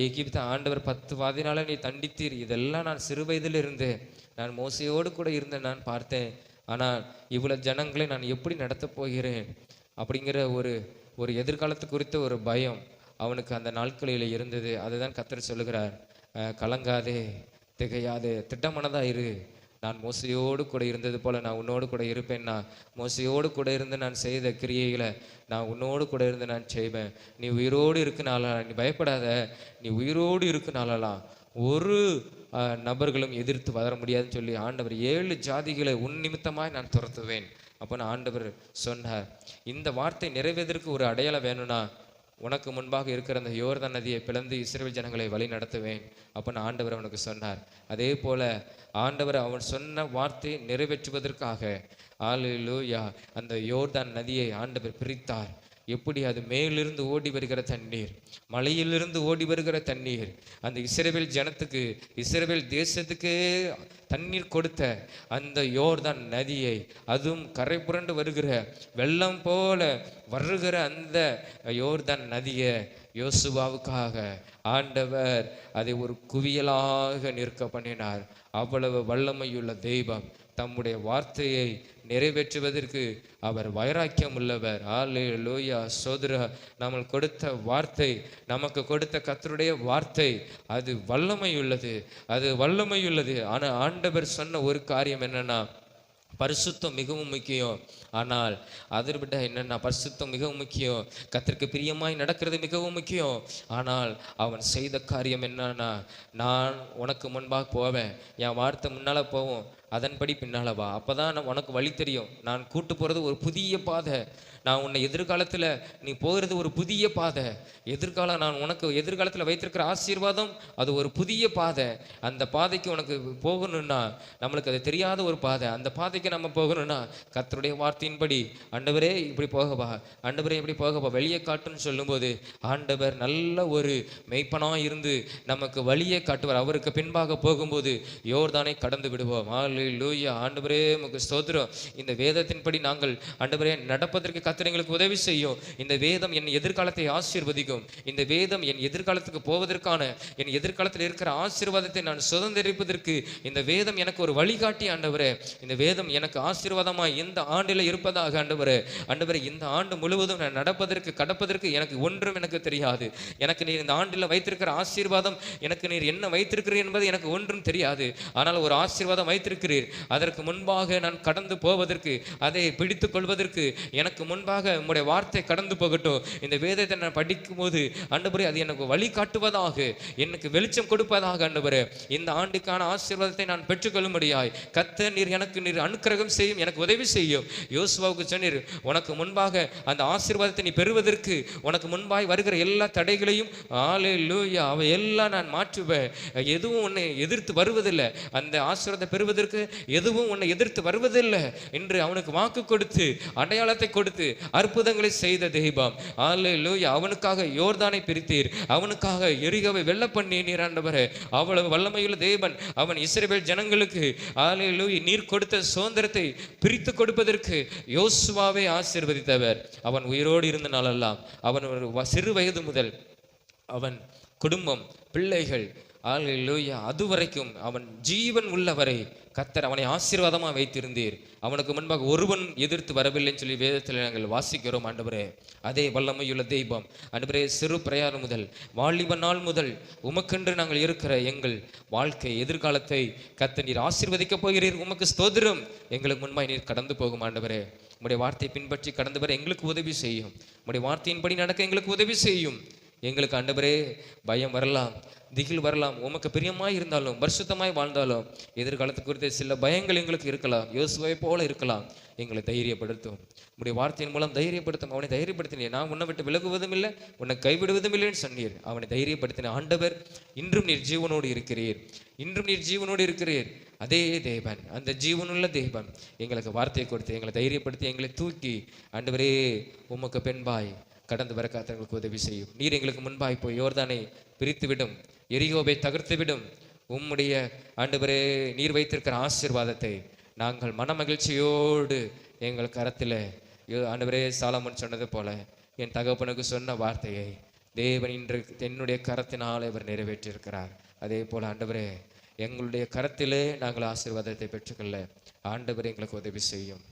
எகிப்து ஆண்டவர் 10 வாதினால நீ தண்டித்தீர். இதெல்லாம் நான் சிறு வயதில் இருந்து நான் மோசையோடு கூட இருந்தேன், நான் பார்த்தேன். ஆனால் இவ்வளவு ஜனங்களை நான் எப்படி நடத்த போகிறேன் அப்படிங்கிற ஒரு எதிர்காலத்து குறித்த ஒரு பயம் அவனுக்கு அந்த நாட்களில் இருந்தது. அதுதான் கர்த்தர் சொல்லுகிறார், கலங்காதே, திகையாதே, திட்டமானதா இரு, நான் மோசையோடு கூட இருந்தது போல நான் உன்னோடு கூட இருப்பேன்னா, மோசையோடு கூட இருந்து நான் செய்த கிரியைகளை நான் உன்னோடு கூட இருந்து நான் செய்வேன். நீ உயிரோடு இருக்கனாலாம், நீ பயப்படாத, நீ உயிரோடு இருக்கனாலாம் ஒரு நபர்களும் எதிர்த்து வர முடியாதுன்னு சொல்லி ஆண்டவர் 7 ஜாதிகளை உன் நிமித்தமாய் நான் துரத்துவேன். அப்போ நான் ஆண்டவர் சொன்னார், இந்த வார்த்தை நிறைவேறதற்கு ஒரு அடையாளம் வேணும்னா உனக்கு முன்பாக இருக்கிற அந்த யோர்தான் நதியை பிளந்து இஸ்ரவேல் ஜனங்களை வழி நடத்துவேன் அப்படின்னு ஆண்டவர் அவனுக்கு சொன்னார். அதே போல ஆண்டவர் அவன் சொன்ன வார்த்தையை நிறைவேற்றுவதற்காக அல்லேலூயா அந்த யோர்தான் நதியை ஆண்டவர் பிரித்தார். எப்படி அது மேலிருந்து ஓடி வருகிற தண்ணீர், மலையிலிருந்து ஓடி வருகிற தண்ணீர், அந்த இஸ்ரவேல் ஜனத்துக்கு இஸ்ரவேல் தேசத்துக்கு தண்ணீர் கொடுத்த அந்த யோர்தான் நதியை, அதுவும் கரை புரண்டு வருகிற வெள்ளம் போல வருகிற அந்த யோர்தான் நதியை யோசுவாவுக்காக ஆண்டவர் அதை ஒரு குவியலாக நிற்க பண்ணினார். அவ்வளவு வல்லமையுள்ள தெய்வம் தம்முடைய வார்த்தையை நிறைவேற்றுவதற்கு அவர் வைராக்கியம் உள்ளவர். அல்லேலூயா சோதரா, நம்ம கொடுத்த வார்த்தை, நமக்கு கொடுத்த கர்த்தருடைய வார்த்தை அது வல்லமையுள்ளது, அது வல்லமையுள்ளது. ஆனால் ஆண்டவர் சொன்ன ஒரு காரியம் என்னன்னா, பரிசுத்தம் மிகவும் முக்கியம். ஆனால் அதை விட என்னன்னா, பரிசுத்தம் மிகவும் முக்கியம், கர்த்தருக்கு பிரியமாய் நடக்கிறது மிகவும் முக்கியம். ஆனால் அவன் செய்த காரியம் என்னன்னா, நான் உனக்கு முன்பாக போவேன், என் வார்த்தை முன்னால போவோம், அதன்படி பின்னால வா, அப்பதான் உனக்கு வழி தெரியும். நான் கூட்டு போறது ஒரு புதிய பாதை, நான் உன்னை எதிர்காலத்தில் நீ போகிறது ஒரு புதிய பாதை, எதிர்காலம் நான் உனக்கு எதிர்காலத்தில் வைத்திருக்கிற ஆசீர்வாதம் அது ஒரு புதிய பாதை. அந்த பாதைக்கு உனக்கு போகணும்னா, நம்மளுக்கு அது தெரியாத ஒரு பாதை, அந்த பாதைக்கு நம்ம போகணும்னா கர்த்தருடைய வார்த்தையின்படி ஆண்டவரே இப்படி போகவா, ஆண்டவரே இப்படி போகவா, வெளியே காட்டுன்னு சொல்லும்போது ஆண்டவர் நல்ல ஒரு மெய்ப்பனாக இருந்து நமக்கு வழியை காட்டுவார். அவருக்கு பின்பாக போகும்போது யோர்தானை கடந்து விடுவோம். அல்லேலூயா ஆண்டவரே உமக்கு ஸ்தோத்திரம். இந்த வேதத்தின்படி நாங்கள் ஆண்டவரே நடப்பதற்கு கர்த்தர் எங்களுக்கு உதவி செய்யும். இந்த வேதம் என் எதிர்காலத்தை ஆசீர்வதிக்கும். இந்த வேதம் என் எதிர்காலத்துக்கு போவதற்கான, என் எதிர்காலத்தில் இருக்கிற ஆசீர்வாதத்தை நான் சுதந்திரிப்பதற்கு இந்த வேதம் எனக்கு ஒரு வழிகாட்டி ஆண்டவரே. இந்த வேதம் எனக்கு ஆசீர்வாதமாய் இந்த ஆண்டில் இருப்பதாக ஆண்டவரே. ஆண்டவரே, இந்த ஆண்டு முழுவதும் நான் நடப்பதற்கு கடப்பதற்கு எனக்கு ஒன்றும் எனக்கு தெரியாது. எனக்கு நீர் இந்த ஆண்டில் வைத்திருக்கிற ஆசீர்வாதம், எனக்கு நீர் என்ன வைத்திருக்கிறீர் என்பது எனக்கு ஒன்றும் தெரியாது. ஆனால் ஒரு ஆசீர்வாதம் வைத்திருக்கிறீர். அதற்கு முன்பாக நான் கடந்து போவதற்கு, அதை பிடித்து கொள்வதற்கு எனக்கு முன்பாக உம்முடைய வார்த்தை கடந்து போகட்டும். இந்த வேதத்தை நான் படிக்கும் போது ஆண்டவரே அது எனக்கு வழி காட்டுவதாக, எனக்கு வெளிச்சம் கொடுப்பதாக ஆண்டவரே. இந்த ஆண்டுக்கான ஆசீர்வாதத்தை நான் பெற்றுக்கொள்ளும்படியாய் கர்த்தர் நீர் எனக்கு நீர் அனுக்கிரகம் செய்யும், எனக்கு உதவி செய்யும். யோசுவாவுக்கு சொன்னீர், உனக்கு முன்பாக அந்த ஆசீர்வாதத்தை நீ பெறுவதற்கு உனக்கு முன்பாய் வருகிற எல்லா தடைகளையும் அல்லேலூயா அவை எல்லாம் நான் மாற்றுவேன். எதுவும் உன்னை எதிர்த்து வருவதில்லை, அந்த ஆசீர்வாதத்தை பெறுவதற்கு எதுவும் உன்னை எதிர்த்து வருவதில்லை என்று அவனுக்கு வாக்கு கொடுத்து அடையாளத்தை கொடுத்து அற்புதங்களை செய்த தெய்வம். அல்லேலூயா. அவனுக்காக யோர்தானை பிரித்தீர், அவனுக்காக எரிகோவை வெல்ல பண்ணினீர் ஆண்டவரே. அவ்வளவு வல்லமையுள்ள தேவன். அவன் இஸ்ரவேல் ஜனங்களுக்கு அல்லேலூயா நீர் கொடுத்த சுதந்திரத்தை பிரித்து கொடுப்பதற்கு யோசுவாவை ஆசீர்வதித்தவர். அவன் உயிரோடு இருந்த நாளெல்லாம், அவன் ஒரு சிறு வயது முதல் அவன் குடும்பம், பிள்ளைகள், அல்லேலூயா அதுவரைக்கும் அவன் ஜீவன் உள்ளவரை கர்த்தர் அவனை ஆசீர்வாதமாக வைத்திருந்தீர். அவனுக்கு முன்பாக ஒருவன் எதிர்த்து வரவில்லைன்னு சொல்லி வேதத்தில் நாங்கள் வாசிக்கிறோம் ஆண்டவரே. அதே வல்லமையுள்ள தெய்வம் ஆண்டவரே, சிறு பிரயாணம் முதல் வாலிப நாள் முதல் உமக்கென்று நாங்கள் இருக்கிற எங்கள் வாழ்க்கை எதிர்காலத்தை கர்த்தர் நீர் ஆசீர்வதிக்கப் போகிறீர். உமக்கு ஸ்தோத்திரம். எங்களுக்கு முன்பாய் நீர் கடந்து போகும் ஆண்டவரே. உம்முடைய வார்த்தையை பின்பற்றி கடந்து வர எங்களுக்கு உதவி செய்யும். உம்முடைய வார்த்தையின்படி நடக்க எங்களுக்கு உதவி செய்யும். எங்களுக்கு ஆண்டவரே பயம் வரலாம், திகில் வரலாம், உமக்கு பிரியமாய் இருந்தாலும் பரிசுத்தமாய் வாழ்ந்தாலும் எதிர்காலத்து குறித்த சில பயங்கள் எங்களுக்கு இருக்கலாம், யோசுவாவை போல இருக்கலாம். எங்களை தைரியப்படுத்தும். உடைய வார்த்தையின் மூலம் தைரியப்படுத்தும். அவனை தைரியப்படுத்தினீர். நான் உன்னை விட்டு விலகுவதும் இல்லை, உன்னை கைவிடுவதும் இல்லைன்னு சொன்னீர். அவனை தைரியப்படுத்தின ஆண்டவர். இன்றும் நீர் ஜீவனோடு இருக்கிறீர், இன்றும் நீர் ஜீவனோடு இருக்கிறீர். அதே தேவன், அந்த ஜீவனுள்ள தேவன் எங்களுக்கு வார்த்தையை கொடுத்து எங்களை தைரியப்படுத்தி எங்களை தூக்கி ஆண்டவரே உமக்கு பெண்பாய் கடந்து வர காத்தவங்களுக்கு உதவி செய்யும். நீர் எங்களுக்கு முன்பாய் போய் யோர்தானை பிரித்துவிடும், எரிகோவை தகர்த்துவிடும். உம்முடைய ஆண்டவரே நீர் வைத்திருக்கிற ஆசீர்வாதத்தை நாங்கள் மன மகிழ்ச்சியோடு எங்கள் கரத்தில் ஆண்டவரே சாலமோன் சொன்னது போல என் தகப்பனுக்கு சொன்ன வார்த்தையை தேவன் இன்று என்னுடைய கரத்தினால் அவர் நிறைவேற்றியிருக்கிறார். அதே போல் ஆண்டவரே எங்களுடைய கரத்திலே நாங்கள் ஆசீர்வாதத்தை பெற்றுக்கொள்ள ஆண்டவரே எங்களுக்கு உதவி செய்யும்.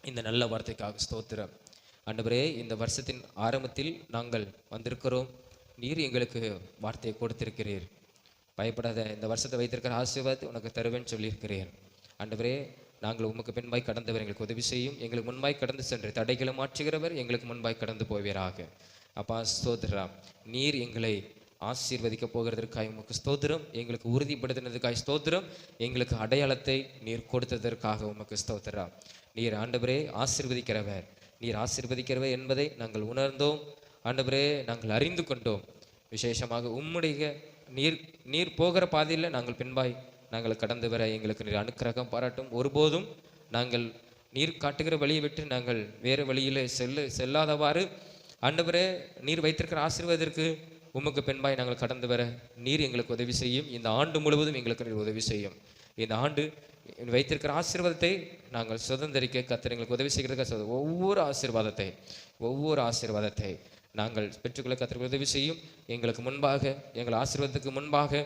இந்த நல்ல வார்த்தைக்காக ஸ்தோத்திரம் ஆண்டவரே. இந்த வருஷத்தின் ஆரம்பத்தில் நாங்கள் வந்திருக்கிறோம். நீர் எங்களுக்கு வார்த்தையை கொடுத்திருக்கிறீர். பயப்படாத, இந்த வருஷத்தை வைத்திருக்கிற ஆசீர்வாதத்தை உனக்கு தருவேன்னு சொல்லியிருக்கிறேன் ஆண்டவரே, நாங்கள் உமக்கு பின்பாய் கடந்தவர், எங்களுக்கு உதவி செய்யும். எங்களுக்கு முன்பாய் கடந்து சென்று தடைகளை மாற்றுகிறவர், எங்களுக்கு முன்பாய் கடந்து போவீராக. அப்பா ஸ்தோத்திரம். நீர் எங்களை ஆசீர்வதிக்க போகிறதற்காக உமக்கு ஸ்தோத்திரம். எங்களுக்கு உறுதிப்படுத்தினதுக்காக ஸ்தோத்திரம். எங்களுக்கு அடையாளத்தை நீர் கொடுத்ததற்காக உமக்கு ஸ்தோத்திரம். நீர் ஆண்டவரே ஆசீர்வதிக்கிறவர், நீர் ஆசீர்வதிக்கிறவர் என்பதை நாங்கள் உணர்ந்தோம். ஆண்டவரே, நாங்கள் அறிந்து கொண்டோம். விசேஷமாக உம்முடைய நீர் போகிற பாதையில் நாங்கள் பின்பாய் நாங்கள் கடந்து வர எங்களுக்கு நீர் அனுக்கிரகம் பாராட்டும். ஒருபோதும் நாங்கள் நீர் காட்டுகிற வழியை விட்டு நாங்கள் வேறு வழியில் செல்லாதவாறு ஆண்டவரே, நீர் வைத்திருக்கிற ஆசீர்வாதத்திற்கு உமக்கு பின்பாய் நாங்கள் கடந்து வர நீர் எங்களுக்கு உதவி செய்யும். இந்த ஆண்டு முழுவதும் எங்களுக்கு நீர் உதவி செய்யும். இந்த ஆண்டு வைத்திருக்கிற ஆசீர்வாதத்தை நாங்கள் சுதந்திரிக்க கர்த்தர் எங்களுக்கு உதவி செய்கிறதுக்காக ஒவ்வொரு ஆசீர்வாதத்தை நாங்கள் பெற்றுக்கொள்ள கர்த்தர் உதவி செய்யும். எங்களுக்கு முன்பாக, எங்கள் ஆசீர்வாதத்துக்கு முன்பாக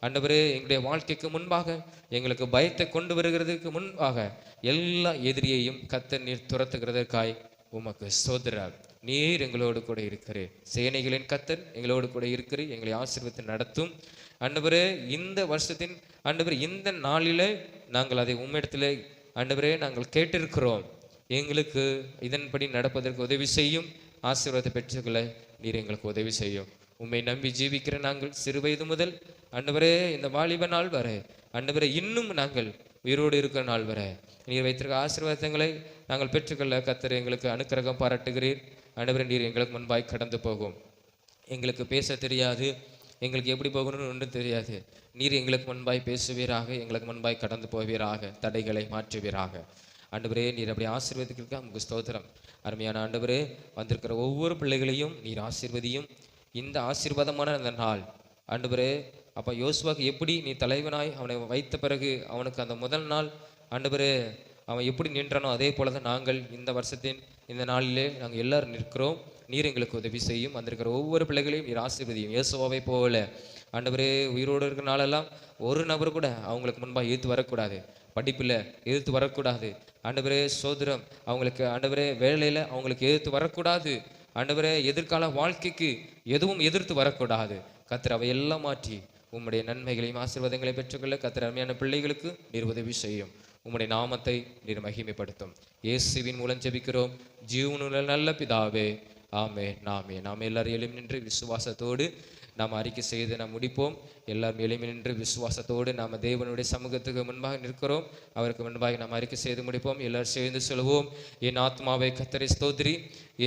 ஆண்டவரே, எங்களுடைய வாழ்க்கைக்கு முன்பாக, எங்களுக்கு பயத்தை கொண்டு வருகிறதுக்கு முன்பாக எல்லா எதிரியையும் கர்த்தர் நீர் துரத்துகிறதற்காய் உமக்கு ஸ்தோத்திரம். நீர் எங்களோடு கூட இருக்கிறீர். சேனைகளின் கர்த்தர் எங்களோடு கூட இருக்கிறீர். எங்களை ஆசீர்வதித்து நடத்தும். ஆண்டவரே, இந்த வருஷத்தின் ஆண்டவரே, இந்த நாளிலே நாங்கள் அதை உம்மிடத்திலே ஆண்டவரே நாங்கள் கேட்டிருக்கிறோம். எங்களுக்கு இதன்படி நடப்பதற்கு உதவி செய்யும். ஆசீர்வாதத்தை பெற்றுக்கொள்ள நீர் எங்களுக்கு உதவி செய்யும். உம்மை நம்பி ஜீவிக்கிற நாங்கள் சிறு வயது முதல் ஆண்டவரே இந்த வாலிப நாள் வர ஆண்டவரே, இன்னும் நாங்கள் உயிரோடு இருக்கிற நாள் வர நீர் வைத்திருக்க ஆசீர்வாதங்களை நாங்கள் பெற்றுக்கொள்ள கர்த்தர் எங்களுக்கு அனுக்கிரகம் பாராட்டுகிறீர். ஆண்டவரே, நீர் எங்களுக்கு முன்பாய் கடந்து போகும். எங்களுக்கு பேச தெரியாது, எங்களுக்கு எப்படி போகணும்னு ஒன்றும் தெரியாது. நீர் எங்களுக்கு முன்பாய் பேசுவீராக, எங்களுக்கு முன்பாய் கடந்து போவீராக, தடைகளை மாற்றுவீராக. ஆண்டவரே, நீர் அப்படி ஆசீர்வதிக்கிறதுக்கு நமக்கு ஸ்தோத்திரம். அருமையான ஆண்டவரே, வந்திருக்கிற ஒவ்வொரு பிள்ளைகளையும் நீர் ஆசீர்வதியும். இந்த ஆசீர்வாதமான அந்த நாள் ஆண்டவரே, அப்போ யோசுவாக்கு எப்படி நீ தலைவனாய் அவனை வைத்த பிறகு அவனுக்கு அந்த முதல் நாள் ஆண்டவரே அவன் எப்படி நின்றானோ அதே போல தான் நாங்கள் இந்த வருஷத்தின் இந்த நாளிலே நாங்கள் எல்லாரும் நிற்கிறோம். நீர் எங்களுக்கு உதவி செய்யும். வந்திருக்கிற ஒவ்வொரு பிள்ளைகளையும் நீர் ஆசீர்வதியும். இயேசுவாவை போல ஆண்டவரே, உயிரோடு இருக்கிற நாளெல்லாம் ஒரு நபர் கூட அவங்களுக்கு முன்பாக எதிர்த்து வரக்கூடாது. படிப்பில் எதிர்த்து வரக்கூடாது. ஆண்டவரே சோதரம் அவங்களுக்கு ஆண்டவரே வேலையில் அவங்களுக்கு எதிர்த்து வரக்கூடாது. ஆண்டவரே, எதிர்கால வாழ்க்கைக்கு எதுவும் எதிர்த்து வரக்கூடாது. கர்த்தர் அவையெல்லாம் மாற்றி உம்முடைய நன்மைகளையும் ஆசீர்வாதங்களை பெற்றுக்கொள்ள கர்த்தர் அருமையான பிள்ளைகளுக்கு நீர் உதவி செய்யும். உம்முடைய நாமத்தை நீர் மகிமைப்படுத்தும். இயேசுவின் மூலம் ஜெபிக்கிறோம் ஜீவனுள்ள நல்ல பிதாவே, ஆமென். நாம் எல்லாரும் எழும்பி நின்று விசுவாசத்தோடு நாம் அறிக்கை செய்து நாம் முடிப்போம். எல்லாரும் எழும்பி நின்று விசுவாசத்தோடு நாம் தேவனுடைய சமூகத்துக்கு முன்பாக நிற்கிறோம். அவருக்கு முன்பாக நாம் அறிக்கை செய்து முடிப்போம். எல்லாரும் சேர்ந்து சொல்லுவோம். என் ஆத்மாவை கர்த்தரை ஸ்தோத்திரி,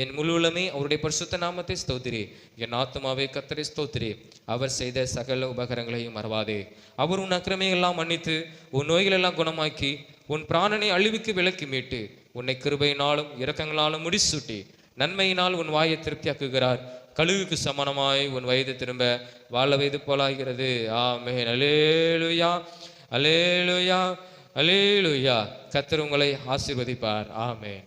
என் முழுவதுமே அவருடைய பரிசுத்த நாமத்தை ஸ்தோத்திரி. என் ஆத்மாவை கர்த்தரை ஸ்தோத்திரி, அவர் செய்த சகல உபகாரங்களையும் மறவாதே. அவர் உன் அக்கிரமையெல்லாம் மன்னித்து உன் நோய்களெல்லாம் குணமாக்கி உன் பிராணனை அழிவுக்கு விலக்கி மீட்டு உன்னை கிருபையினாலும் இரக்கங்களாலும் முடிசூட்டி நன்மையினால் உன் வாயை திருப்தியாக்குகிறார். கழுகுக்கு சமானமாய் உன் வயது திரும்ப வாழ வயது போலாகிறது. ஆமென். அல்லேலூயா, அல்லேலூயா, அல்லேலூயா. கர்த்தர் உங்களை ஆசீர்வதிப்பார். ஆமென்.